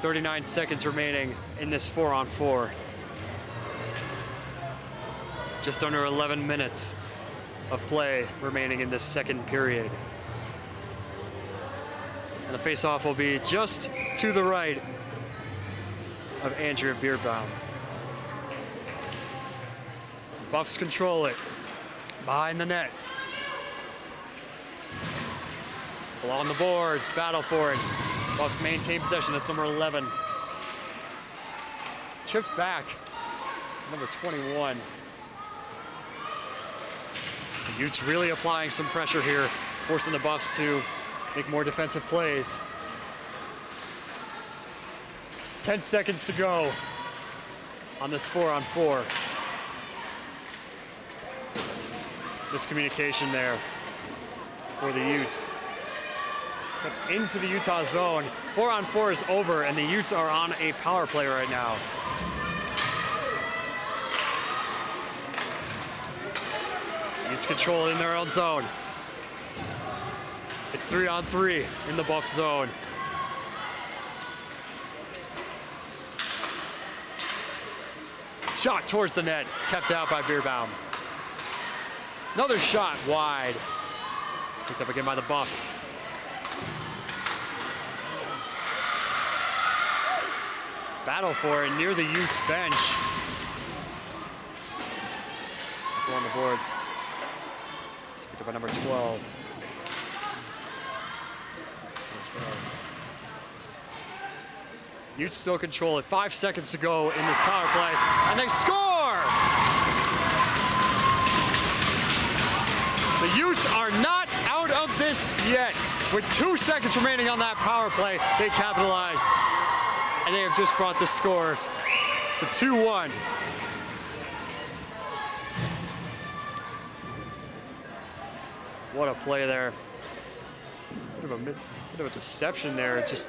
39 seconds remaining in this 4-on-4. Just under 11 minutes of play remaining in this second period. And the face-off will be just to the right of Andrea Beerbaum. Buffs control it. Behind the net. Along the boards, battle for it. Buffs maintain possession. That's number 11. Tripped back, number 21. The Utes really applying some pressure here, forcing the Buffs to make more defensive plays. 10 seconds to go on this 4-on-4. Miscommunication there for the Utes. Kept into the Utah zone. 4-on-4 is over, and the Utes are on a power play right now. Utes control it in their own zone. It's 3-on-3 in the Buff zone. Shot towards the net, kept out by Beerbaum. Another shot wide. Picked up again by the Buffs. Battle for it near the Utes bench. It's on the boards. It's picked up by number 12. Utes still control it. 5 seconds to go in this power play, and they score! The Utes are not out of this yet. With 2 seconds remaining on that power play, they capitalized. And they have just brought the score to 2-1. What a play there. Bit of a deception there. Just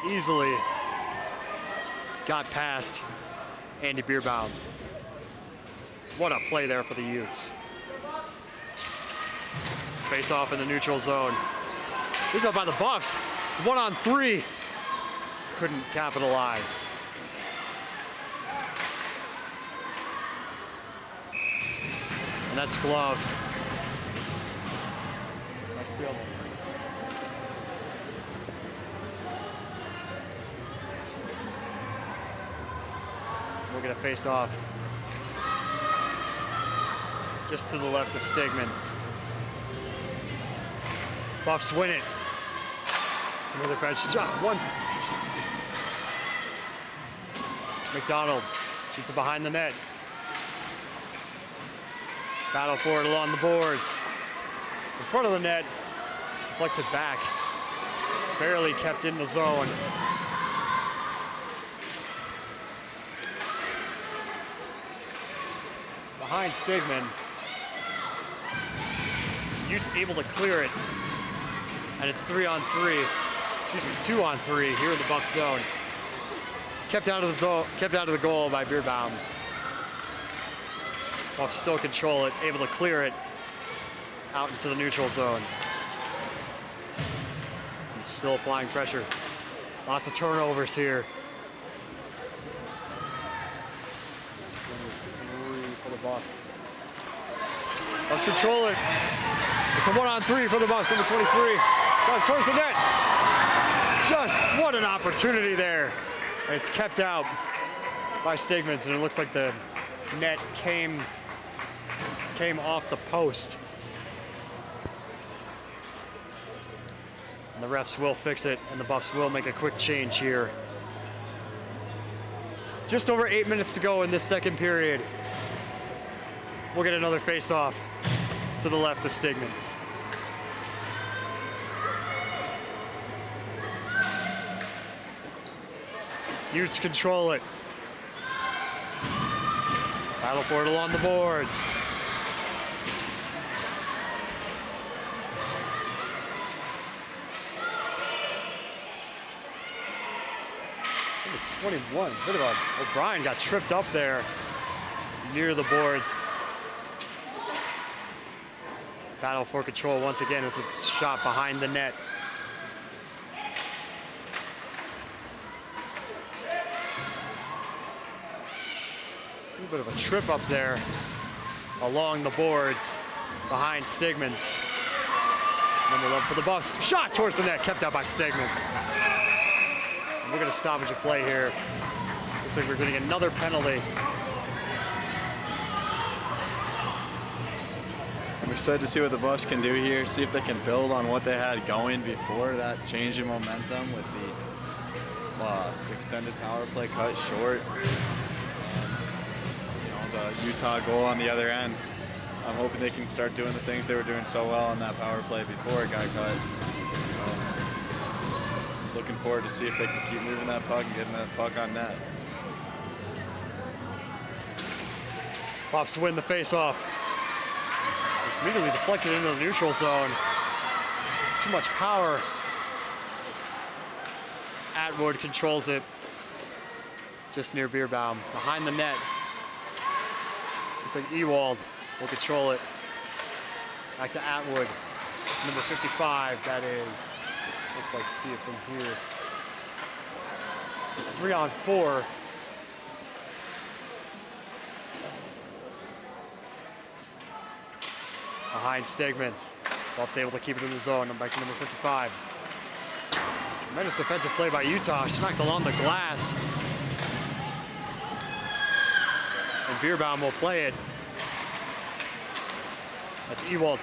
easily got past Andy Beerbaum. What a play there for the Utes. Face off in the neutral zone. Picked up by the Buffs. It's 1-on-3. Couldn't capitalize. And that's gloved. I steal them. We're gonna face off just to the left of Stegmans. Buffs win it. Another bench shot. One. McDonald shoots it behind the net. Battle for it along the boards. In front of the net, deflects it back. Barely kept in the zone. Behind Stegman. Utes able to clear it. And it's 3-on-3. Excuse me, 2-on-3 here in the Buff zone. Kept out of the zone, kept out of the goal by Beerbaum. Buffs still control it, able to clear it out into the neutral zone. Still applying pressure. Lots of turnovers here. 23 for the Buffs. Buffs control it. It's a 1-on-3 for the Buffs, number 23. Got towards the net. Just what an opportunity there. It's kept out by Stegmans, and it looks like the net came off the post. And the refs will fix it, and the Buffs will make a quick change here. Just over 8 minutes to go in this second period. We'll get another face-off to the left of Stegmans. Utes control it. Battle for it along the boards. It's 21. Bit of a O'Brien got tripped up there near the boards. Battle for control once again as it's shot behind the net. A little bit of a trip up there along the boards behind Stegmans. Number 11 for the Buffs. Shot towards the net, kept out by Stegmans. And we're going to stoppage a play here. Looks like we're getting another penalty. I'm excited to see what the Buffs can do here, see if they can build on what they had going before that change in momentum with the extended power play cut short and the Utah goal on the other end. I'm hoping they can start doing the things they were doing so well on that power play before it got cut. So looking forward to see if they can keep moving that puck and getting that puck on net. Buffs win the face-off. It's immediately deflected into the neutral zone. Too much power. Atwood controls it. Just near Beerbaum. Behind the net. Looks like Ewald will control it. Back to Atwood. Number 55, that is. Look like see it from here. It's 3-on-4. Behind Stegmans. Buffs able to keep it in the zone. Back to number 55. Tremendous defensive play by Utah. Smacked along the glass. And Beerbaum will play it. That's Ewald.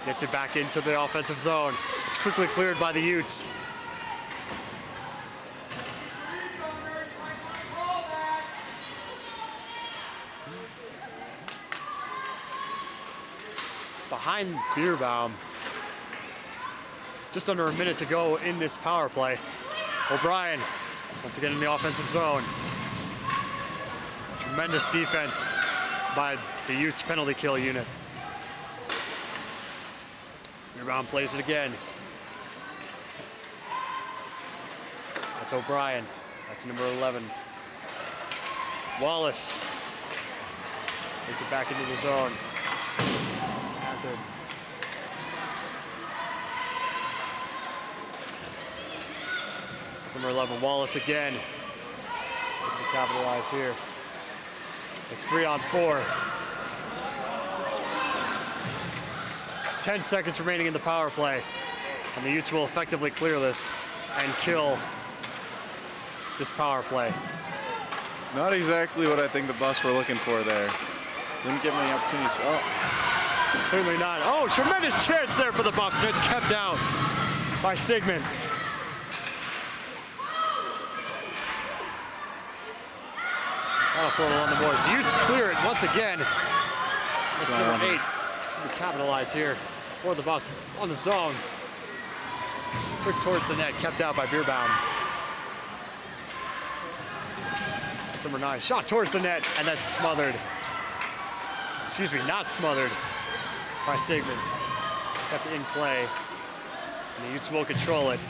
Gets it back into the offensive zone. It's quickly cleared by the Utes. It's behind Beerbaum. Just under a minute to go in this power play. O'Brien once again in the offensive zone. Tremendous defense by the Utes penalty kill unit. Beerbaum plays it again. That's O'Brien. Back to number 11. Wallace takes it back into the zone. Athens. That's number 11. Wallace again. Looking to capitalize here. It's 3-on-4. 10 seconds remaining in the power play. And the Utes will effectively clear this and kill this power play. Not exactly what I think the Buffs were looking for there. Didn't give many opportunities. Oh. Clearly not. Oh, tremendous chance there for the Buffs, and it's kept out by Stegmans. Four on the boards. The Utes clear it once again. That's number 8. We capitalize here for the Buffs on the zone. Quick towards the net, kept out by Beerbaum. That's number 9. Shot towards the net, and that's smothered. Excuse me, not smothered by Stegmans. Kept in play. And the Utes will control it.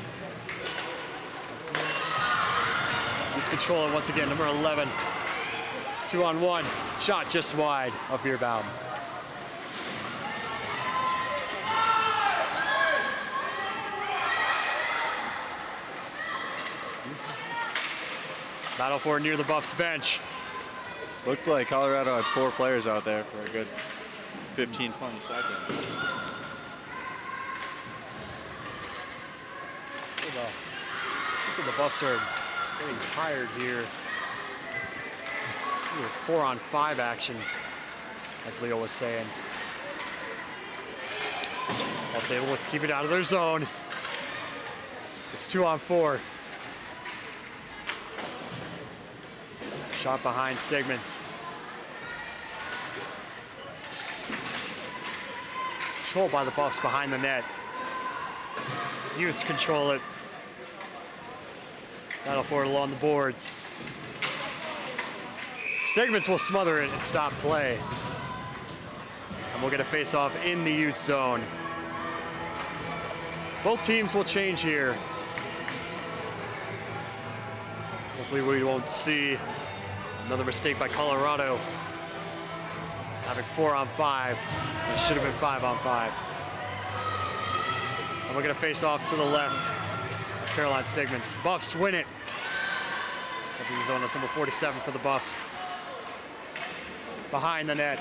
Utes control it once again. Number 11. 2-on-1. Shot just wide of Beerbaum. Battle for it near the Buffs bench. Looked like Colorado had 4 players out there for a good 15, 20 seconds. Looks like the Buffs are getting tired here. 4-on-5 action, as Leo was saying. Buffs able to keep it out of their zone. It's 2-on-4. Shot behind Stegmans. Controlled by the Buffs behind the net. Utes control it. Battle for it along the boards. Stegmans will smother it and stop play. And we'll get a face-off in the Utes zone. Both teams will change here. Hopefully we won't see another mistake by Colorado. Having 4-on-5. It should have been 5-on-5. And we're gonna face off to the left of Caroline Stegmans. Buffs win it. Into the zone, that's number 47 for the Buffs. Behind the net.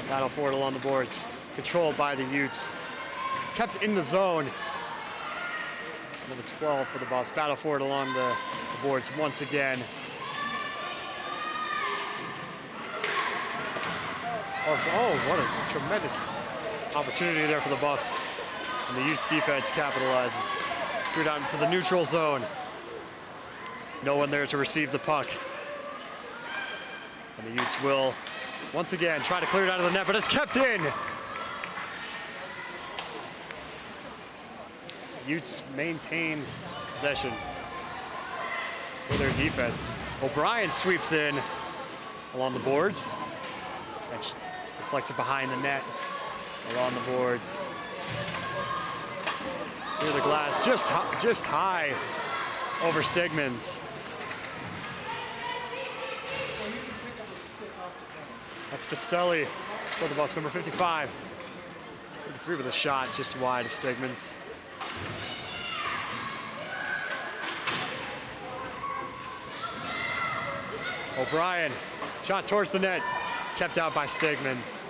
Battle for it along the boards. Controlled by the Utes. kept in the zone. Number 12 for the Buffs. Battle for it along the boards once again. Oh, what a tremendous opportunity there for the Buffs. And the Utes defense capitalizes. Cleared out into the neutral zone. No one there to receive the puck. And the Utes will, once again, try to clear it out of the net, but it's kept in. Utes maintain possession for their defense. O'Brien sweeps in along the boards. And deflects it behind the net, along the boards. Near the glass, just high over Stegmans. That's Pacelli for the Buffs, number 55. 53 with a shot just wide of Stegmans. O'Brien, shot towards the net, kept out by Stegmans.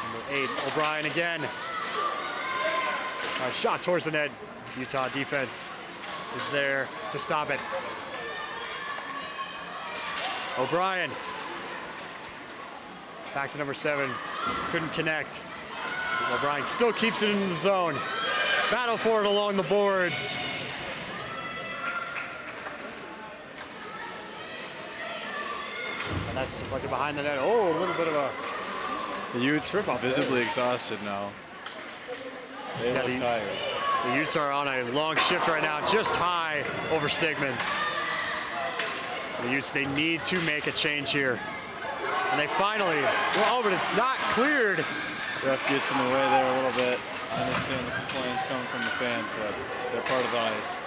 Number 8, O'Brien again. Shot towards the net. Utah defense is there to stop it. O'Brien. Back to number 7. Couldn't connect. O'Brien still keeps it in the zone. Battle for it along the boards. And that's deflected behind the net. Oh, a little bit of a The Utes are visibly exhausted now. They look tired. The Utes are on a long shift right now, just high over Stegmans. The Utes, they need to make a change here. And they finally, well, but it's not cleared. Ref gets in the way there a little bit. I understand the complaints coming from the fans, but they're part of the ice.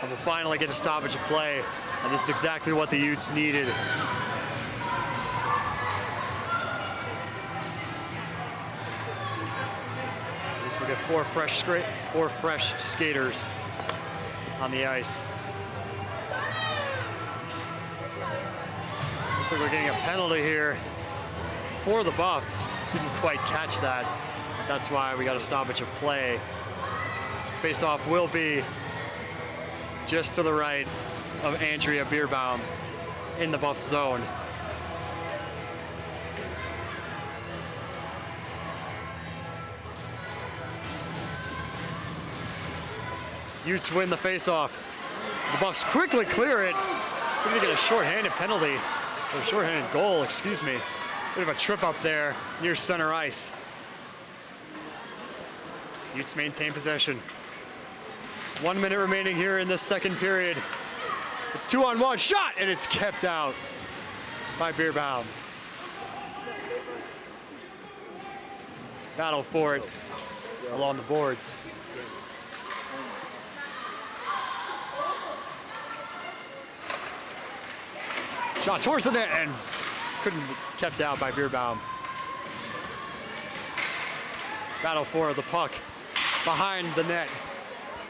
And we'll finally get a stoppage of play. And this is exactly what the Utes needed. At least we get four fresh skaters on the ice. Looks like we're getting a penalty here for the Buffs. Didn't quite catch that. But that's why we got a stoppage of play. Face-off will be just to the right of Andrea Bierbaum in the Buffs zone. Utes win the face-off. The Buffs quickly clear it. We're gonna get a shorthanded penalty, or a shorthanded goal, excuse me. Bit of a trip up there near center ice. Utes maintain possession. 1 minute remaining here in this second period. It's 2-on-1 shot, and it's kept out by Bierbaum. Battle for it along the boards. Shot towards the net and couldn't be kept out by Bierbaum. Battle for the puck behind the net.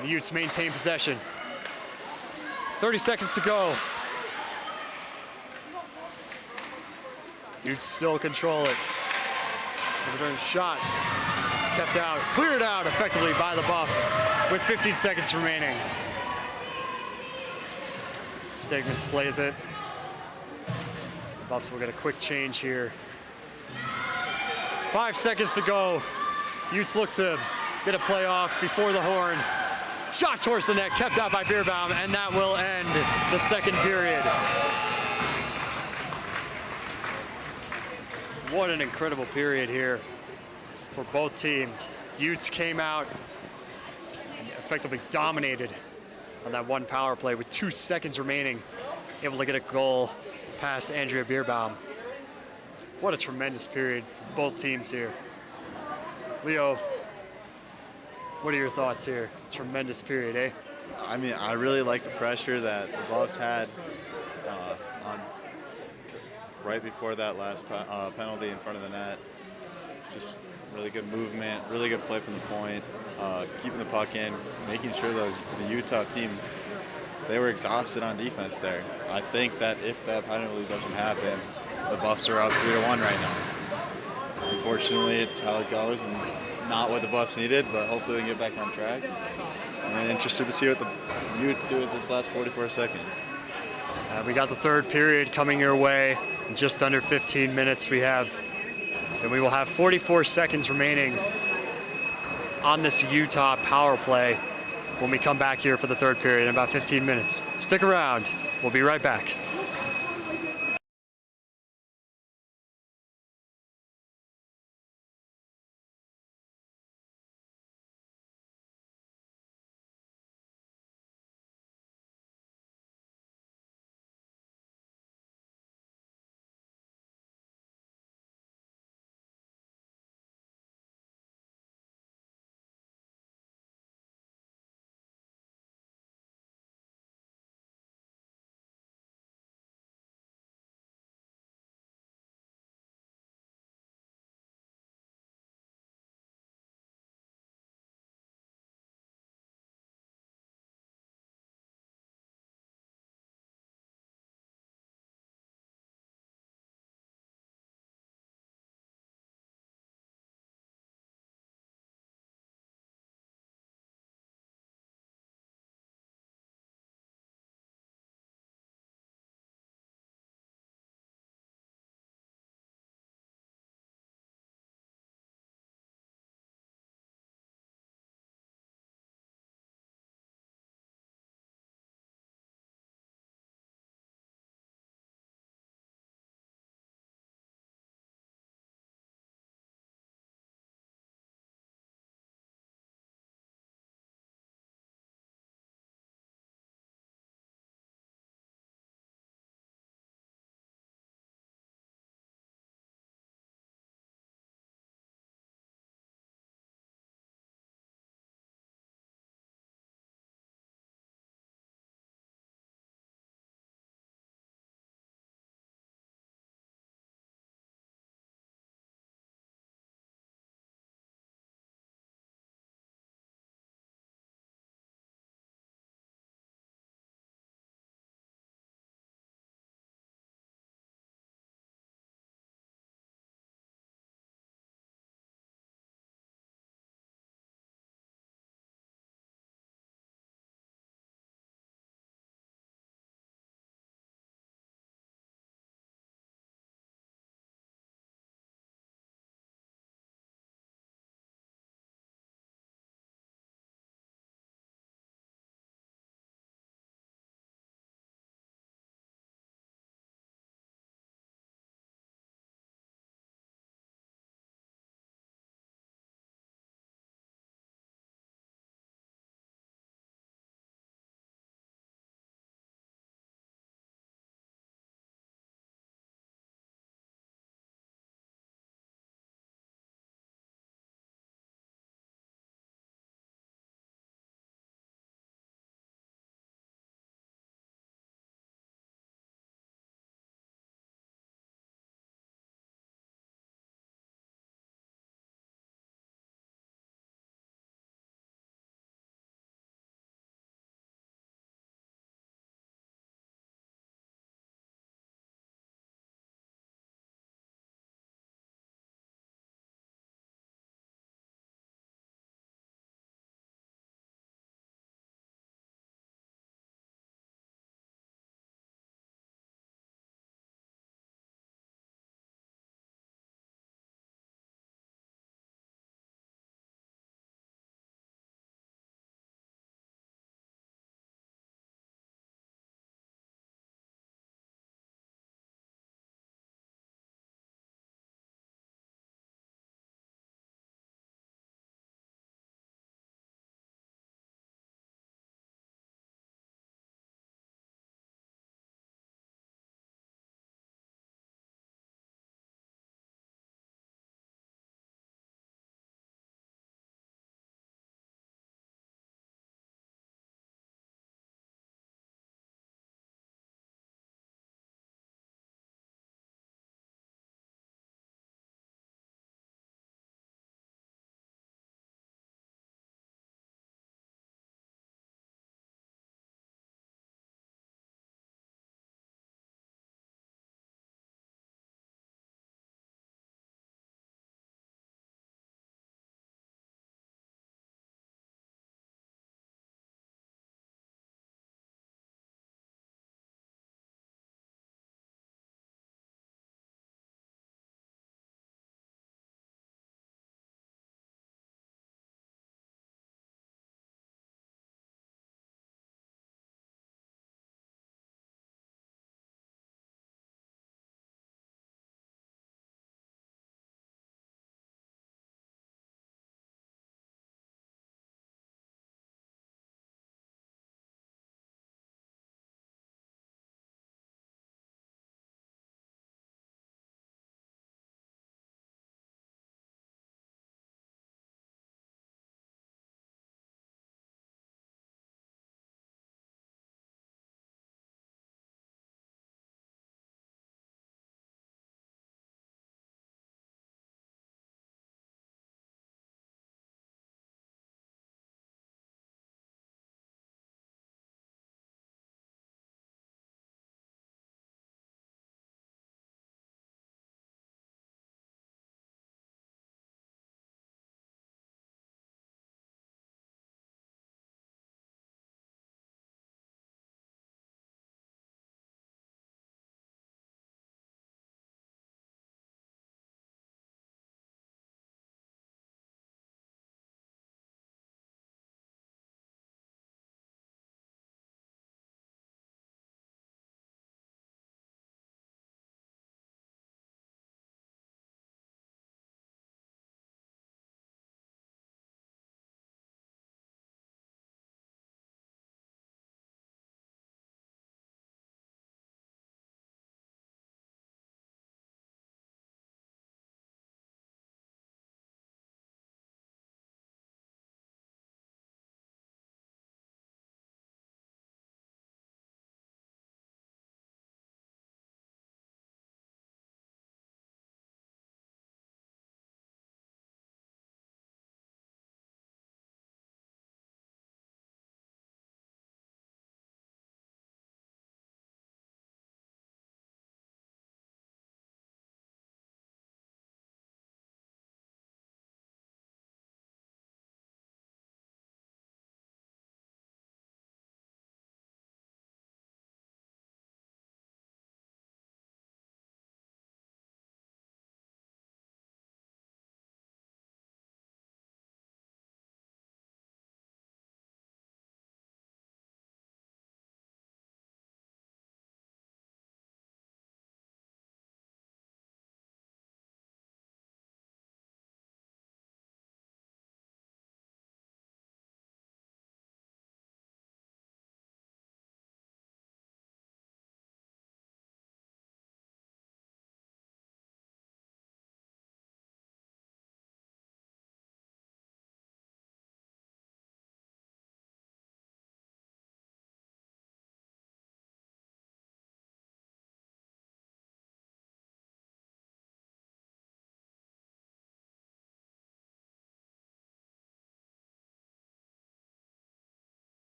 The Utes maintain possession. 30 seconds to go. Utes still control it. Return shot. It's kept out. Cleared out effectively by the Buffs with 15 seconds remaining. Stegmans plays it. The Buffs will get a quick change here. 5 seconds to go. Utes look to get a play off before the horn. Shot towards the net, kept out by Bierbaum, and that will end the second period. What an incredible period here for both teams. Utes came out and effectively dominated on that one power play with 2 seconds remaining, able to get a goal past Andrea Bierbaum. What a tremendous period for both teams here. Leo, what are your thoughts here? Tremendous period, eh? I mean, I really like the pressure that the Buffs had on right before that last penalty in front of the net. Just really good movement, really good play from the point, keeping the puck in, making sure the Utah team, they were exhausted on defense there. I think that if that penalty doesn't happen, the Buffs are up 3-1 right now. unfortunately, it's how it goes and not what the Buffs needed, but hopefully they can get back on track. And interested to see what the Utes do with this last 44 seconds. We got the third period coming your way in just under 15 minutes. We will have 44 seconds remaining on this Utah power play when we come back here for the third period in about 15 minutes. Stick around. We'll be right back.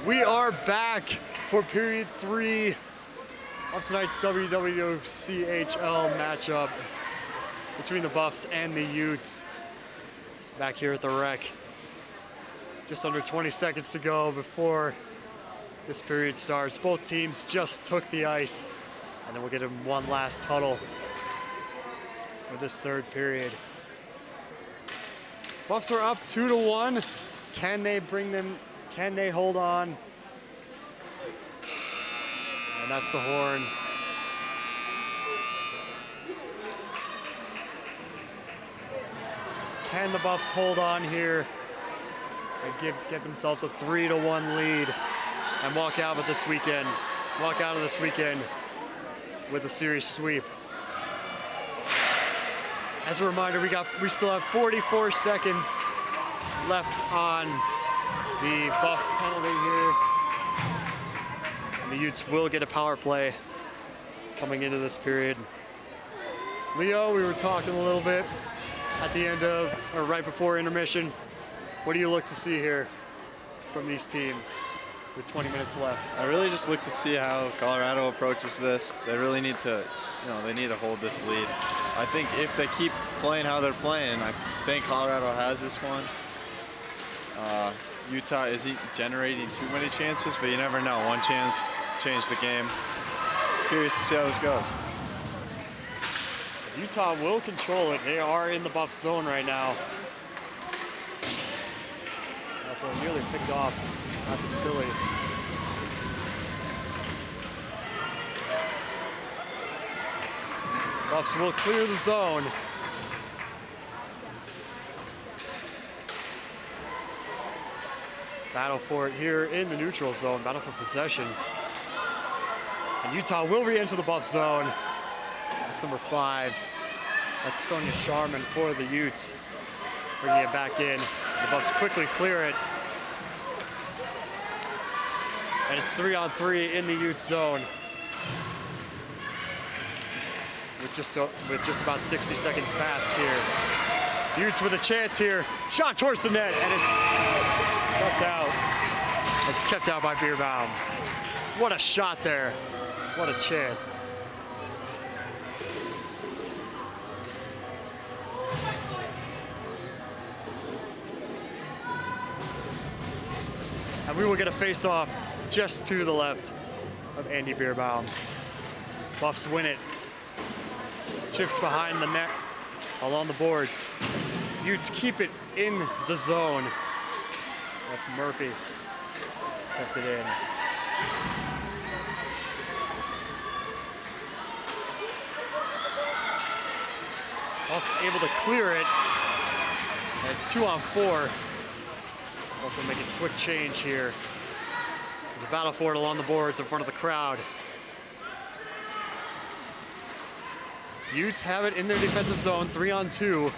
We are back for period 3 of tonight's WWCHL matchup between the Buffs and the Utes. Back here at the rec. Just under 20 seconds to go before this period starts. Both teams just took the ice, and then we'll get in one last huddle for this third period. Buffs are up 2-1. Can they bring them? Can they hold on? And that's the horn. Can the Buffs hold on here and get themselves a 3-1 lead and walk out of this weekend? Walk out of this weekend with a series sweep. As a reminder, we still have 44 seconds left on the Buffs penalty here. And the Utes will get a power play coming into this period. Leo, we were talking a little bit at the end of, or right before intermission. What do you look to see here from these teams with 20 minutes left? I really just look to see how Colorado approaches this. They really need to, they need to hold this lead. I think if they keep playing how they're playing, I think Colorado has this one. Utah isn't generating too many chances, but you never know. One chance changed the game. Curious to see how this goes. Utah will control it. They are in the Buff zone right now. Nearly picked off at the silly. Buffs will clear the zone. Battle for it here in the neutral zone. Battle for possession. And Utah will re-enter the Buff zone. That's number 5. That's Sonia Sharman for the Utes. Bringing it back in. The Buffs quickly clear it. And it's 3-on-3 in the Utes zone. With just about 60 seconds past here. Utes with a chance here. Shot towards the net, and it's kept out. It's kept out by Bierbaum. What a shot there. What a chance. And we will get a face-off just to the left of Andy Bierbaum. Buffs win it. Chips behind the net along the boards. Utes keep it in the zone. That's Murphy. Kept it in. Buffs able to clear it. And it's 2-on-4. Also making a quick change here. There's a battle for it along the boards in front of the crowd. Utes have it in their defensive zone, 3-on-2,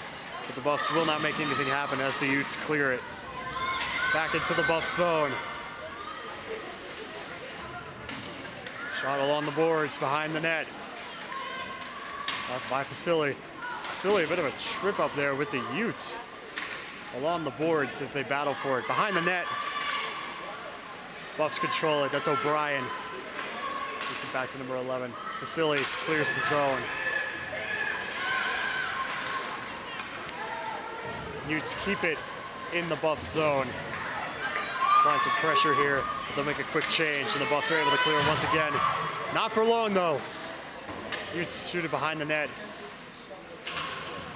but the Buffs will not make anything happen as the Utes clear it. Back into the Buff zone. Shot along the boards behind the net. Up by Vasily. Vasily, a bit of a trip up there with the Utes along the boards as they battle for it. Behind the net. Buffs control it. That's O'Brien. Gets it back to number 11. Vasily clears the zone. Utes keep it in the Buff zone. Applying some pressure here. But they'll make a quick change, and the Buffs are able to clear once again. Not for long, though. Utes shoot it behind the net.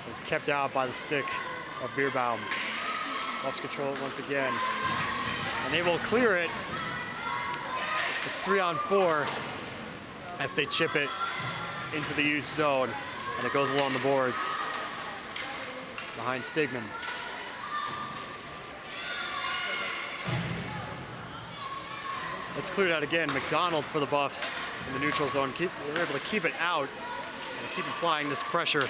It's kept out by the stick of Bierbaum. Buffs control it once again. And they will clear it. It's 3-on-4 as they chip it into the Utes zone. And it goes along the boards behind Stigman. It's cleared out again. McDonald for the Buffs in the neutral zone. They're able to keep it out and keep applying this pressure.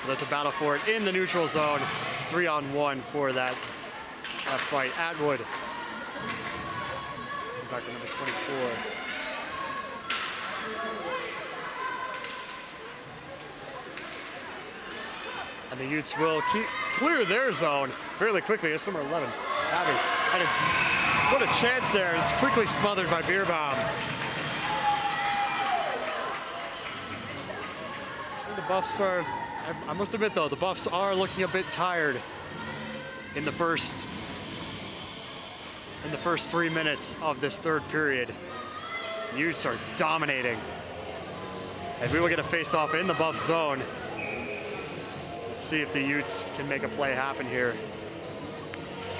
There's a battle for it in the neutral zone. It's 3-on-1 for that fight. Atwood. He's back to number 24. And the Utes will clear their zone fairly quickly. It's number 11, Abby. What a chance there. It's quickly smothered by Beerbaum. The Buffs are, I must admit though, the Buffs are looking a bit tired in the first 3 minutes of this third period. Utes are dominating. And we will get a face-off in the Buff zone. Let's see if the Utes can make a play happen here.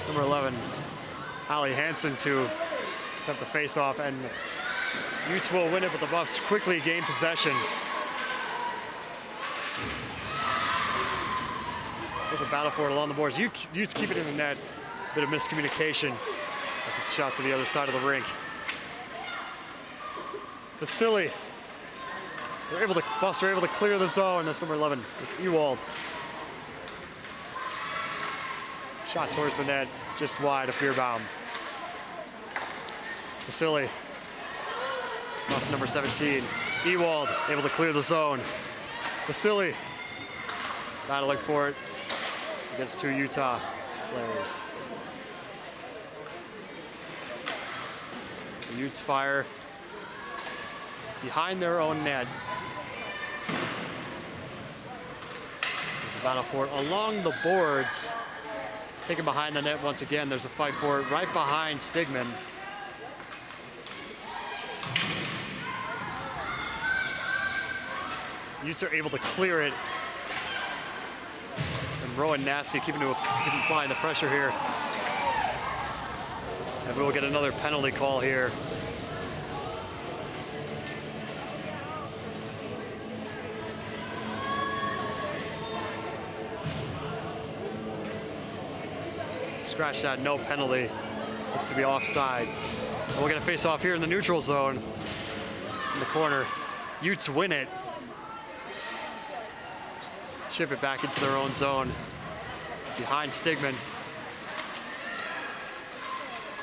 Number 11, Hallie Hansen to attempt the face-off, and the Utes will win it, but the Buffs quickly gain possession. There's a battle for it along the boards. Utes keep it in the net. Bit of miscommunication as it's shot to the other side of the rink. Vasily, Buffs are able to clear the zone. That's number 11. It's Ewald. Shot towards the net, just wide of Beerbaum. Vasily, lost number 17. Ewald able to clear the zone. Vasily battling for it against two Utah players. The Utes fire behind their own net. There's a battle for it along the boards. Taken behind the net once again. There's a fight for it right behind Stigman. Utes are able to clear it. And Rowan Nasty keeping applying the pressure here. And we will get another penalty call here. Scratch that, no penalty. Looks to be offsides. And we're gonna face off here in the neutral zone. In the corner. Utes win it. Chip it back into their own zone. Behind Stigman.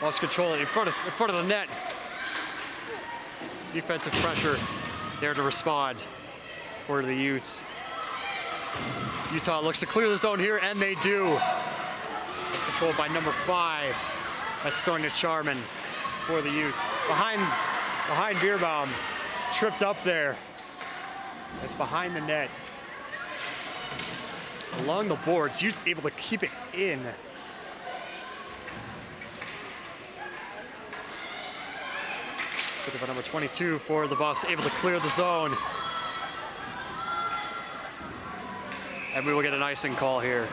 Buffs control it in front of the net. Defensive pressure there to respond for the Utes. Utah looks to clear the zone here, and they do. It's controlled by number 5. That's Sonia Charman for the Utes. Behind Beerbaum, tripped up there. It's behind the net. Along the boards, Utes able to keep it in. Let's pick up number 22 for the Buffs, able to clear the zone. And we will get an icing call here.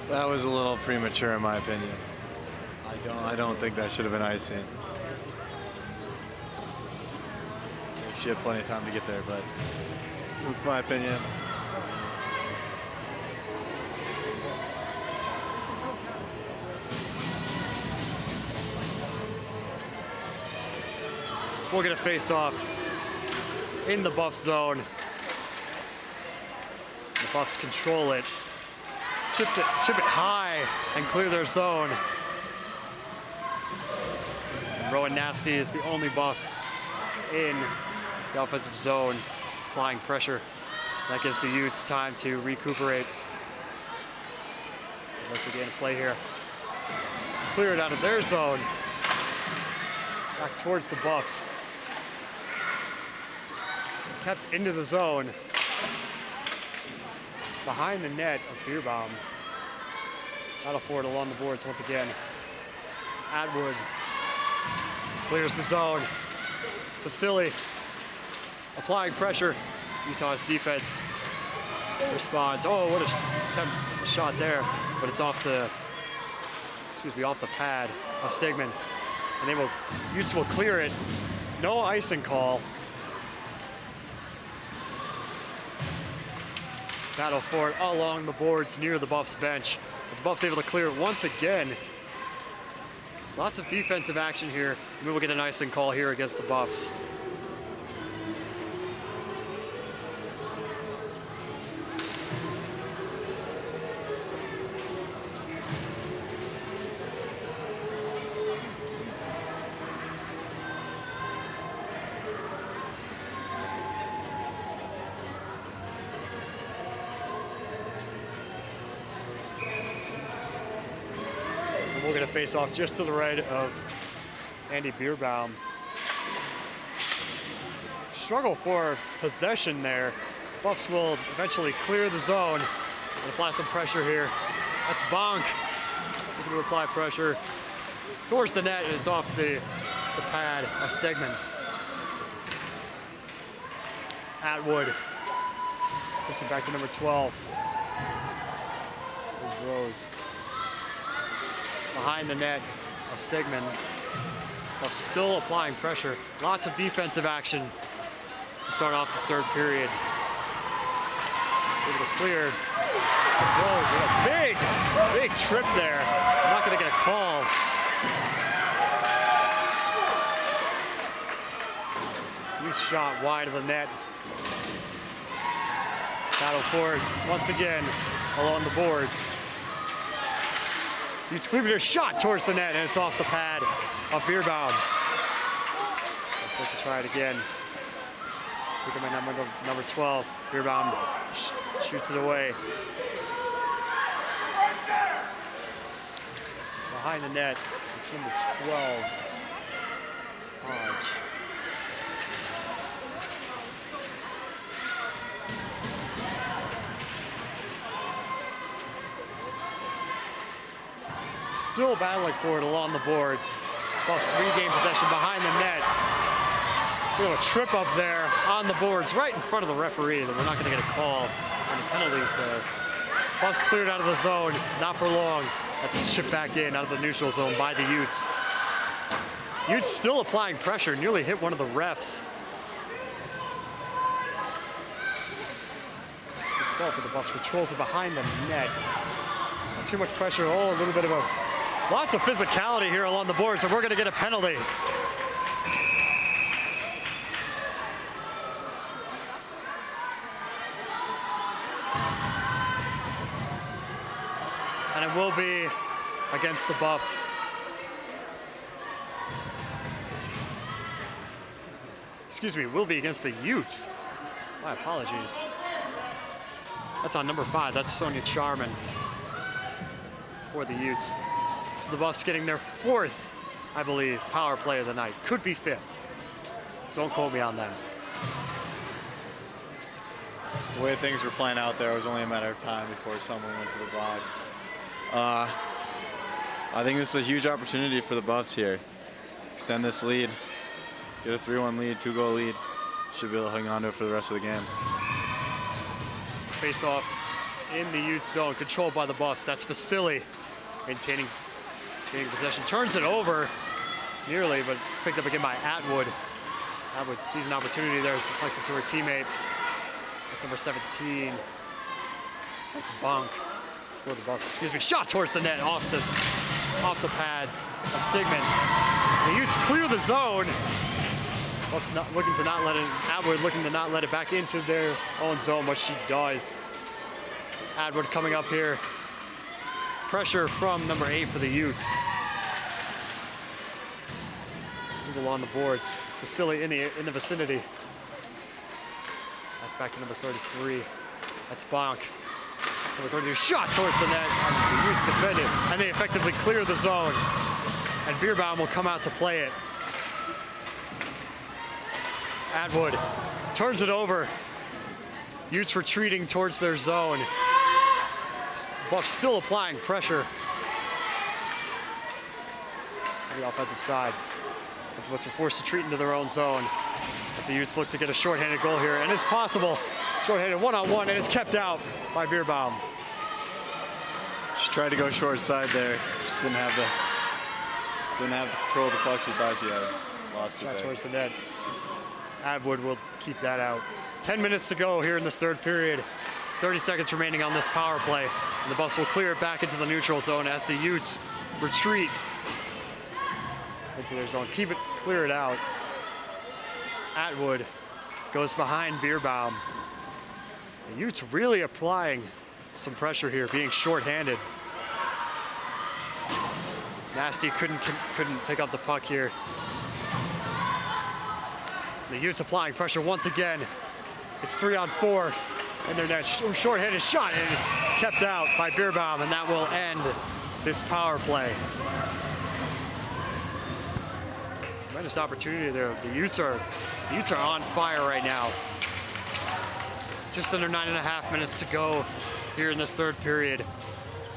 That was a little premature in my opinion. I don't think that should have been icing. She had plenty of time to get there, but that's my opinion. We're gonna face off in the Buff zone. The Buffs control it. Chip it high and clear their zone. And Rowan Nasty is the only Buff in the offensive zone, applying pressure. That gives the Utes time to recuperate. Once again, play here. Clear it out of their zone. Back towards the Buffs. Kept into the zone. Behind the net of Beerbaum. Battle for it along the boards once again. Atwood clears the zone. Vasily applying pressure. Utah's defense responds. Oh, what a shot there, but it's off the pad of Stigman. And Utes will clear it. No icing call. Battle for it along the boards near the Buffs bench. But the Buffs able to clear it once again. Lots of defensive action here. We will get an icing call here against the Buffs. get a face off just to the right of Andy Bierbaum. Struggle for possession there. Buffs will eventually clear the zone and apply some pressure here. That's Bonk looking to apply pressure towards the net, and it's off the pad of Stegman. Atwood puts it back to number 12. There's Rose. Behind the net of Stegman. Buffs still applying pressure. Lots of defensive action to start off this third period. Able to clear. Rose with a big trip there. Not going to get a call. Huge shot wide of the net. Battle for it once again along the boards. Utes cleared a shot towards the net, and it's off the pad of Bierbaum. Let's look to try it again. Look at my number 12. Bierbaum shoots it away. Behind the net, it's number 12. Hodge. Still battling for it along the boards. Buffs regain possession behind the net. A little trip up there on the boards, right in front of the referee. That we're not going to get a call on the penalties there. Buffs cleared out of the zone, not for long. That's shipped back in out of the neutral zone by the Utes. Utes still applying pressure, nearly hit one of the refs. It's well for the Buffs, controls it behind the net. Not too much pressure, a little bit of lots of physicality here along the boards, so we're going to get a penalty. And it will be against the Buffs. Excuse me, it will be against the Utes. My apologies. That's on number 5. That's Sonia Charman for the Utes. So the Buffs getting their 4th, I believe, power play of the night. Could be 5th. Don't quote me on that. The way things were playing out there, it was only a matter of time before someone went to the box. I think this is a huge opportunity for the Buffs here. Extend this lead. Get a 3-1 lead, 2-goal lead. Should be able to hang on to it for the rest of the game. Face off in the Utes zone, controlled by the Buffs. That's Vasily maintaining possession. Turns it over nearly, but it's picked up again by Atwood. Atwood sees an opportunity there, deflects it to her teammate. That's number 17. That's Bonk for the Buffs. Excuse me. Shot towards the net off the pads of Stegman. The Utes clear the zone. Buffs looking to not let it. Atwood looking to not let it back into their own zone, but she does. Atwood coming up here. Pressure from number 8 for the Utes. He's along the boards. Vasily in the vicinity. That's back to number 33. That's Bonk. Number 33 shot towards the net. And the Utes defend it, and they effectively clear the zone. And Bierbaum will come out to play it. Atwood turns it over. Utes retreating towards their zone. Buffs still applying pressure. On the offensive side. But the Buffs are forced to retreat into their own zone as the Utes look to get a shorthanded goal here, and it's possible. Shorthanded one-on-one, and it's kept out by Bierbaum. She tried to go short side there. Just didn't have the control of the puck she thought she had. Lost it Shot there. towards the net. Atwood will keep that out. 10 minutes to go here in this third period. 30 seconds remaining on this power play. And the Buffs will clear it back into the neutral zone as the Utes retreat into their zone. Clear it out. Atwood goes behind Bierbaum. The Utes really applying some pressure here, being shorthanded. Nasty couldn't pick up the puck here. The Utes applying pressure once again. It's 3-on-4 in their net. Shorthanded shot, and it's kept out by Bierbaum, and that will end this power play. tremendous opportunity there. The Utes are on fire right now. Just under 9.5 minutes to go here in this third period.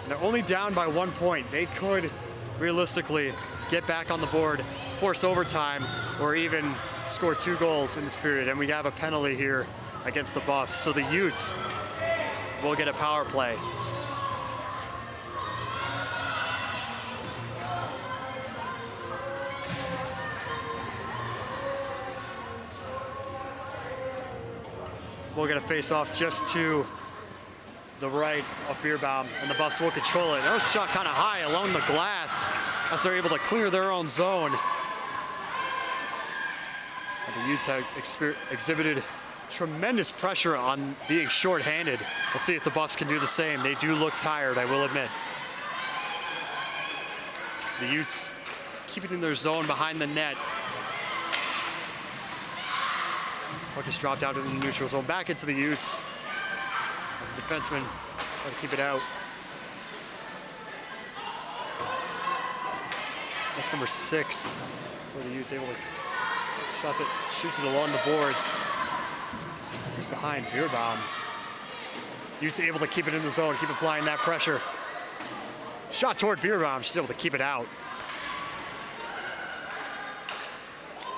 And they're only down by 1 point. They could realistically get back on the board, force overtime, or even score 2 goals in this period. And we have a penalty here against the Buffs. So the Utes will get a power play. We'll get a face-off just to the right of Beerbaum, and the Buffs will control it. That was shot kind of high along the glass as they're able to clear their own zone. And the Utes have exhibited tremendous pressure on being shorthanded. Let's see if the Buffs can do the same. They do look tired, I will admit. The Utes keeping in their zone behind the net. Puck is dropped out into the neutral zone, back into the Utes as the defenseman try to keep it out. That's number 6, where the Utes able to shoots it along the boards, just behind Beerbaum. Utes able to keep it in the zone, keep applying that pressure. Shot toward Beerbaum, she's able to keep it out.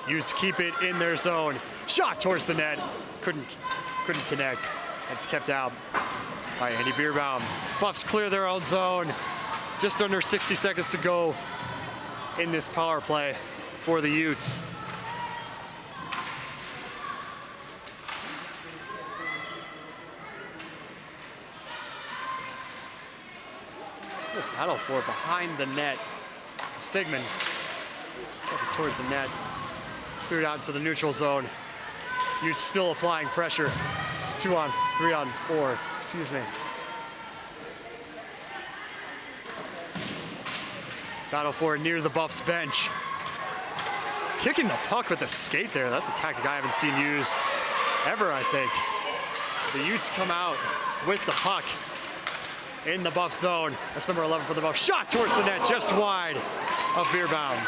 Utes keep it in their zone. Shot towards the net. Couldn't connect. It's kept out by Andy Beerbaum. Buffs clear their own zone. Just under 60 seconds to go in this power play for the Utes. Battle for it behind the net. Stigman towards the net. Threw it out to the neutral zone. Utes still applying pressure. 3 on 4, excuse me. Battle for it near the Buffs bench. Kicking the puck with a skate there. That's a tactic I haven't seen used ever, I think. The Utes come out with the puck in the Buff zone. That's number 11 for the Buffs. Shot towards the net, just wide of Beerbaum.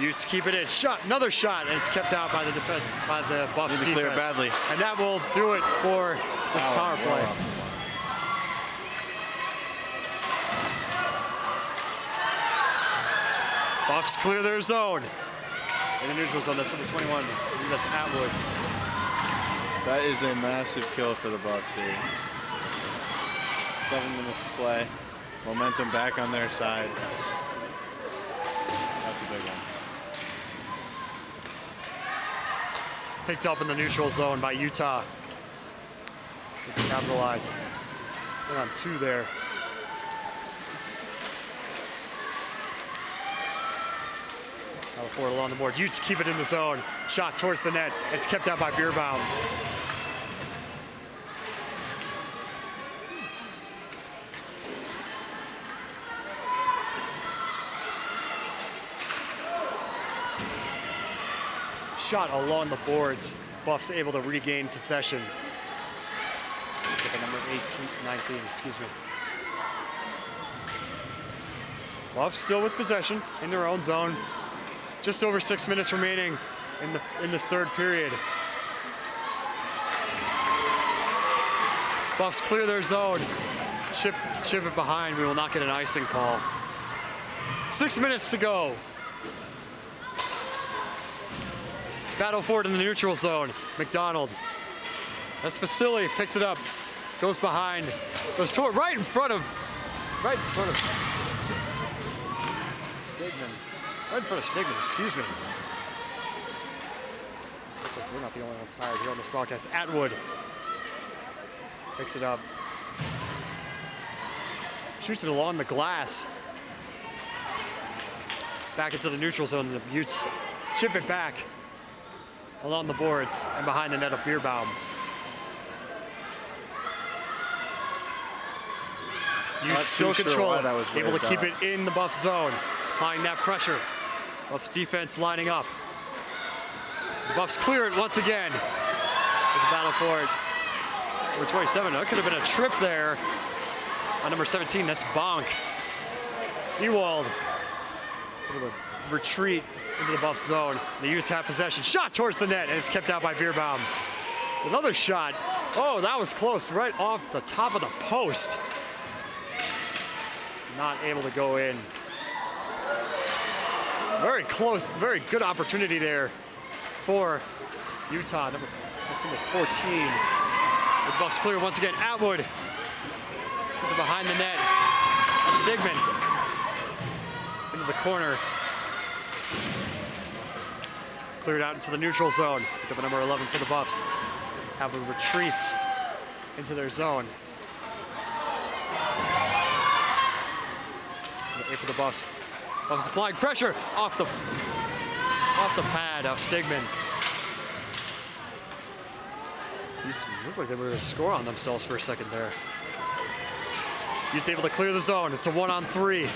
Utes keep it in. Another shot, and it's kept out by the Buffs defense. Clear badly. And that will do it for this power play. Buffs clear their zone. In the neutral zone, that's number 21. I think that's Atwood. That is a massive kill for the Buffs here. 7 minutes to play. Momentum back on their side. That's a big one. Picked up in the neutral zone by Utah. Good to capitalize. They're on 2 there. Now forward along the board. Utes keep it in the zone. Shot towards the net. It's kept out by Beerbaum. Shot along the boards. Buffs able to regain possession. Number 19, excuse me. Buffs still with possession in their own zone. Just over 6 minutes remaining in this third period. Buffs clear their zone. Chip it behind. We will not get an icing call. 6 minutes to go. Battle for it in the neutral zone. McDonald. That's Vasily, picks it up. Goes behind. Goes toward right in front of Stigman. Right in front of Stigman, excuse me. Looks like we're not the only ones tired here on this broadcast. Atwood picks it up. Shoots it along the glass. Back into the neutral zone. The Utes chip it back along the boards and behind the net of Beerbaum. Utes still control it, able to keep it in the Buff zone, applying that pressure. Buffs defense lining up. The Buffs clear it once again. There's a battle for it. Number 27, that could have been a trip there on number 17, that's Bonk. Ewald able to retreat into the Buffs zone. The Utes have possession. Shot towards the net, and it's kept out by Beerbaum. Another shot. Oh, that was close, right off the top of the post. Not able to go in. Very close, very good opportunity there for Utah. That's number 14. The Buffs clear once again. Atwood puts it behind the net. Stigman into the corner. Cleared out into the neutral zone. Pick up a number 11 for the Buffs. Have a retreats into their zone. Number 8 for the Buffs. Buffs applying pressure off the pad of Stigman. Utes looked like they were going to score on themselves for a second there. Utes able to clear the zone. It's a 1-on-3.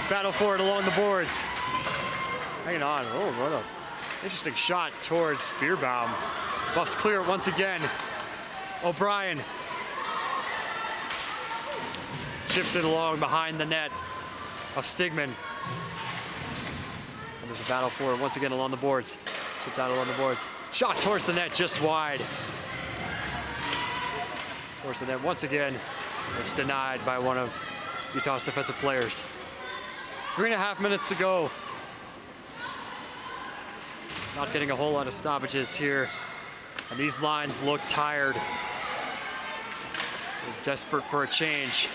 Battle for it along the boards. Hanging on. Oh, what a interesting shot towards Beerbaum. Buffs clear it once again. O'Brien chips it along behind the net of Stigman. And there's a battle for it once again along the boards. Chipped out along the boards. Shot towards the net, just wide. Towards the net once again. It's denied by one of Utah's defensive players. 3.5 minutes to go. Not getting a whole lot of stoppages here. And these lines look tired. They're desperate for a change.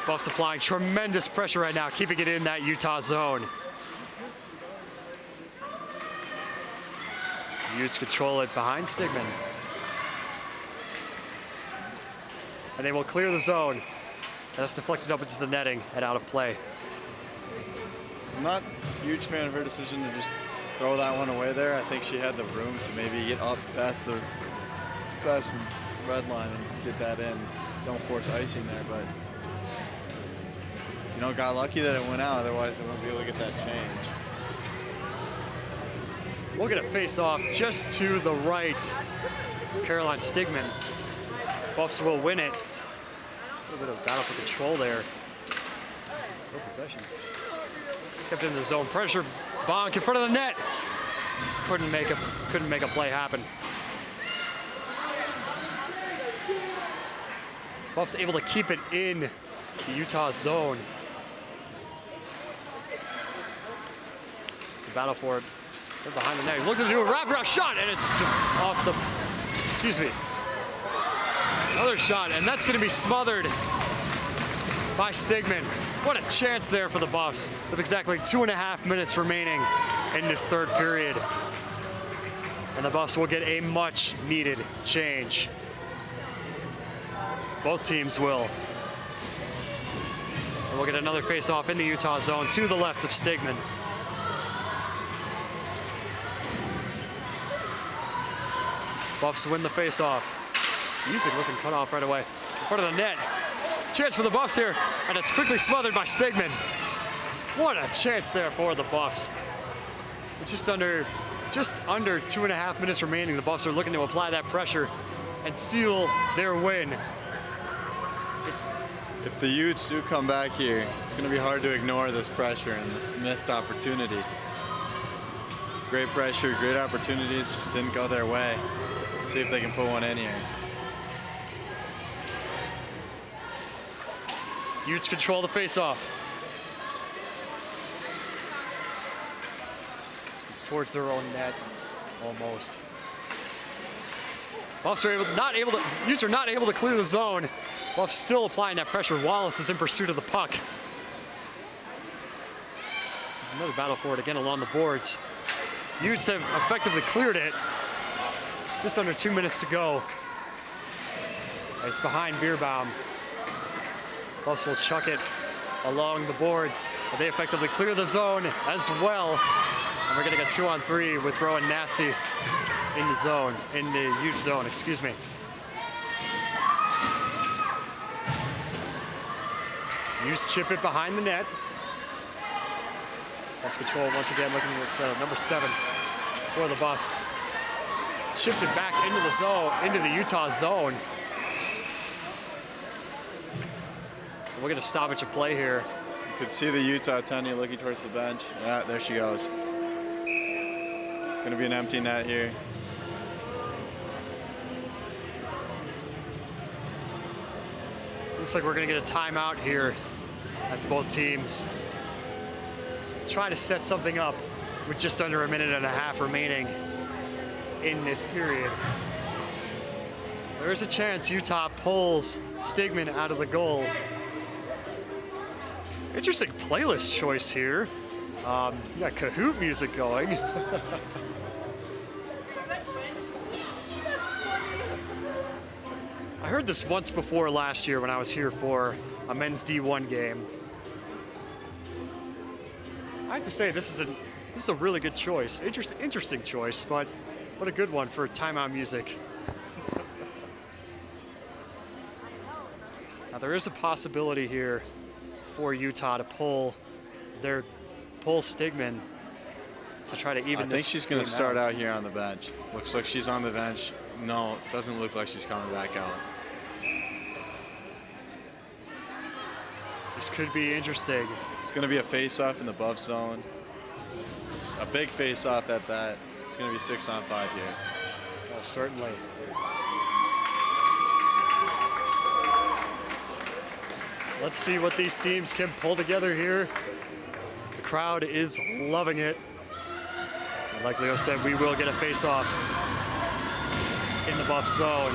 Buffs applying tremendous pressure right now, keeping it in that Utah zone. Utes control it behind Stigman. And they will clear the zone. And that's deflected up into the netting and out of play. I'm not a huge fan of her decision to just throw that one away there. I think she had the room to maybe get up past the red line and get that in. Don't force icing there, but you know, got lucky that it went out. Otherwise, they wouldn't be able to get that change. We'll get a face-off just to the right of Caroline Stigman. Buffs will win it. A little bit of battle for control there. No possession. Kept in the zone. Pressure. Bonk in front of the net. Couldn't make a play happen. Buffs able to keep it in the Utah zone. It's a battle for it. They're behind the net. He looked to do a wraparound shot, and it's just off the. Excuse me. Another shot, and that's going to be smothered by Stigman. What a chance there for the Buffs with exactly 2.5 minutes remaining in this third period. And the Buffs will get a much needed change. Both teams will. And we'll get another face-off in the Utah zone to the left of Stigman. Buffs win the face-off. Music wasn't cut off right away. In front of the net. Chance for the Buffs here, and it's quickly smothered by Stigman. What a chance there for the Buffs. With just under 2.5 minutes remaining, the Buffs are looking to apply that pressure and seal their win. If the Utes do come back here, it's going to be hard to ignore this pressure and this missed opportunity. Great pressure, great opportunities, just didn't go their way. Let's see if they can put one in here. Utes control the face-off. It's towards their own net, almost. Buffs are Utes are not able to clear the zone. Buffs still applying that pressure. Wallace is in pursuit of the puck. There's another battle for it again along the boards. Utes have effectively cleared it. Just under 2 minutes to go. It's behind Beerbaum. Buffs will chuck it along the boards, but they effectively clear the zone as well. And we're getting a 2-on-3 with Rowan Nasty in the zone, in the Utes zone, excuse me. Utes chip it behind the net. Buffs control once again, looking at number 7 for the Buffs. Shifted back into the zone, into the Utah zone. We'll get a stoppage of play here. Could see the Utah attendee looking towards the bench. Yeah, there she goes. Gonna be an empty net here. Looks like we're gonna get a timeout here as both teams try to set something up with just under a minute and a half remaining in this period. There is a chance Utah pulls Stigman out of the goal. Interesting playlist choice here. You got Kahoot music going. I heard this once before last year when I was here for a men's D1 game. I have to say this is a really good choice. Interesting choice, but a good one for timeout music. Now there is a possibility here for Utah to pull Stigman to try to even this. I think she's going to start out here on the bench. Looks like she's on the bench. No, doesn't look like she's coming back out. This could be interesting. It's going to be a face-off in the buff zone. A big face-off at that. It's going to be 6-on-5 here. Oh, certainly. Let's see what these teams can pull together here. The crowd is loving it. And like Leo said, we will get a face-off in the buff zone.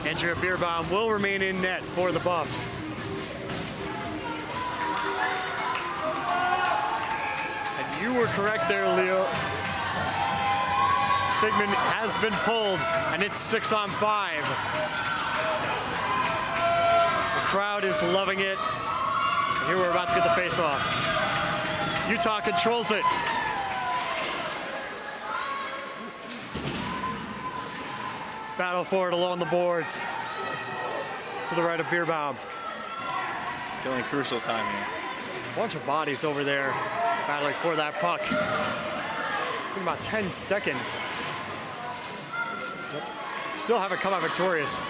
Andrea Bierbaum will remain in net for the Buffs. And you were correct there, Leo. Stigman has been pulled, and it's 6-on-5. The crowd is loving it. And here we're about to get the face-off. Utah controls it. Battle for it along the boards. To the right of Bierbaum. Killing crucial time here. Bunch of bodies over there battling for that puck. In about 10 seconds. Still haven't come out victorious.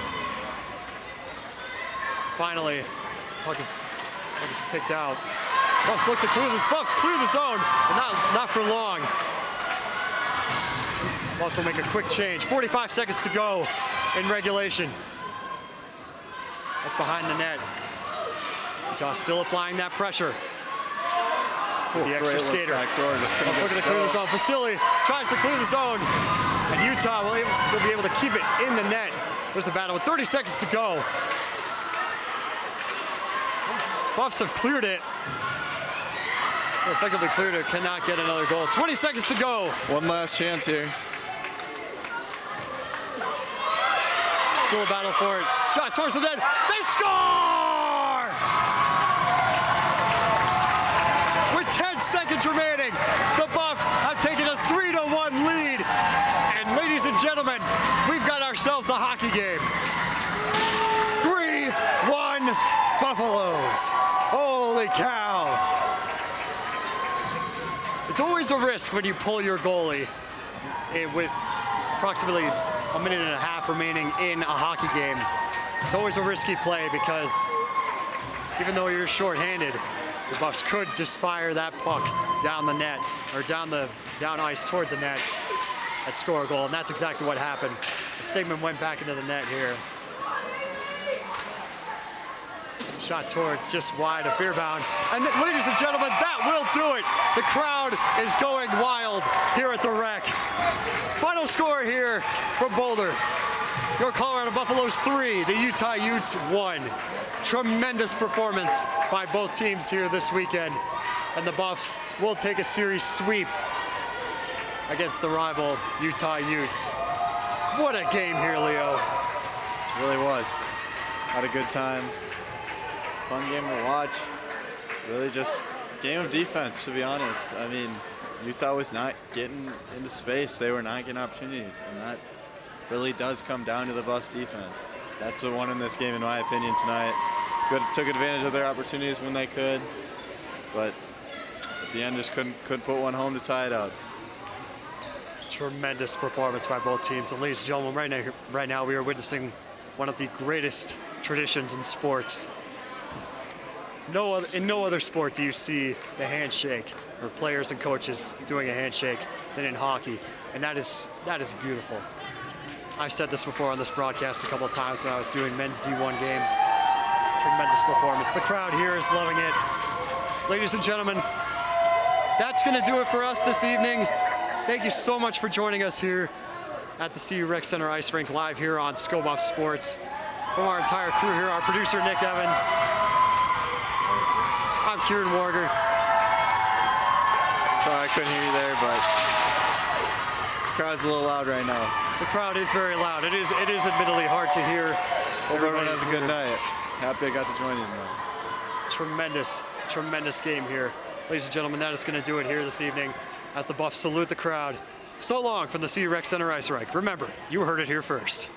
Finally, puck is picked out. Buffs look to clear this. Buffs clear the zone, but not for long. Buffs will make a quick change. 45 seconds to go in regulation. That's behind the net. Utah still applying that pressure. The extra skater. Backdoor, just Buffs looking to clear the zone. Vasily tries to clear the zone, and Utah will be able to keep it in the net. There's a battle with 30 seconds to go. Buffs have cleared it. Effectively cleared it, cannot get another goal. 20 seconds to go. One last chance here. Still a battle for it. Shot towards the net. They score! With 10 seconds remaining, the Buffs have taken a 3-1 lead. And ladies and gentlemen, we've got ourselves a hockey game. 3-1 Buffaloes. Holy cow. It's always a risk when you pull your goalie with approximately a minute and a half remaining in a hockey game. It's always a risky play because even though you're shorthanded, the Buffs could just fire that puck down the net or down ice toward the net and score a goal, and that's exactly what happened. The Stigman went back into the net here. Shot towards just wide of Bierbaum. And ladies and gentlemen, that will do it. The crowd is going wild here at the Rec. Final score here from Boulder. Your Colorado Buffaloes 3, the Utah Utes 1. Tremendous performance by both teams here this weekend. And the Buffs will take a series sweep against the rival Utah Utes. What a game here, Leo. It really was. Had a good time. Fun game to watch. Really just game of defense, to be honest. I mean, Utah was not getting into space. They were not getting opportunities, and that really does come down to the Buffs defense. That's the one in this game, in my opinion, tonight. Took advantage of their opportunities when they could, but at the end just couldn't put one home to tie it up. Tremendous performance by both teams. And ladies and gentlemen, right now we are witnessing one of the greatest traditions in sports. In no other sport do you see the handshake, or players and coaches doing a handshake, than in hockey, and that is beautiful. I said this before on this broadcast a couple of times when I was doing men's D1 games. Tremendous performance. The crowd here is loving it. Ladies and gentlemen, that's going to do it for us this evening. Thank you so much for joining us here at the CU Rec Center Ice Rink live here on Scope Off Sports. From our entire crew here, our producer Nick Evans, I'm Kieran Warger. Sorry I couldn't hear you there, but the crowd's a little loud right now. The crowd is very loud. It is admittedly hard to hear. Hope everyone has a good night. Happy I got to join you tonight. Tremendous game here. Ladies and gentlemen, that is going to do it here this evening as the Buffs salute the crowd. So long from the CU Rec Center Ice Rink. Remember, you heard it here first.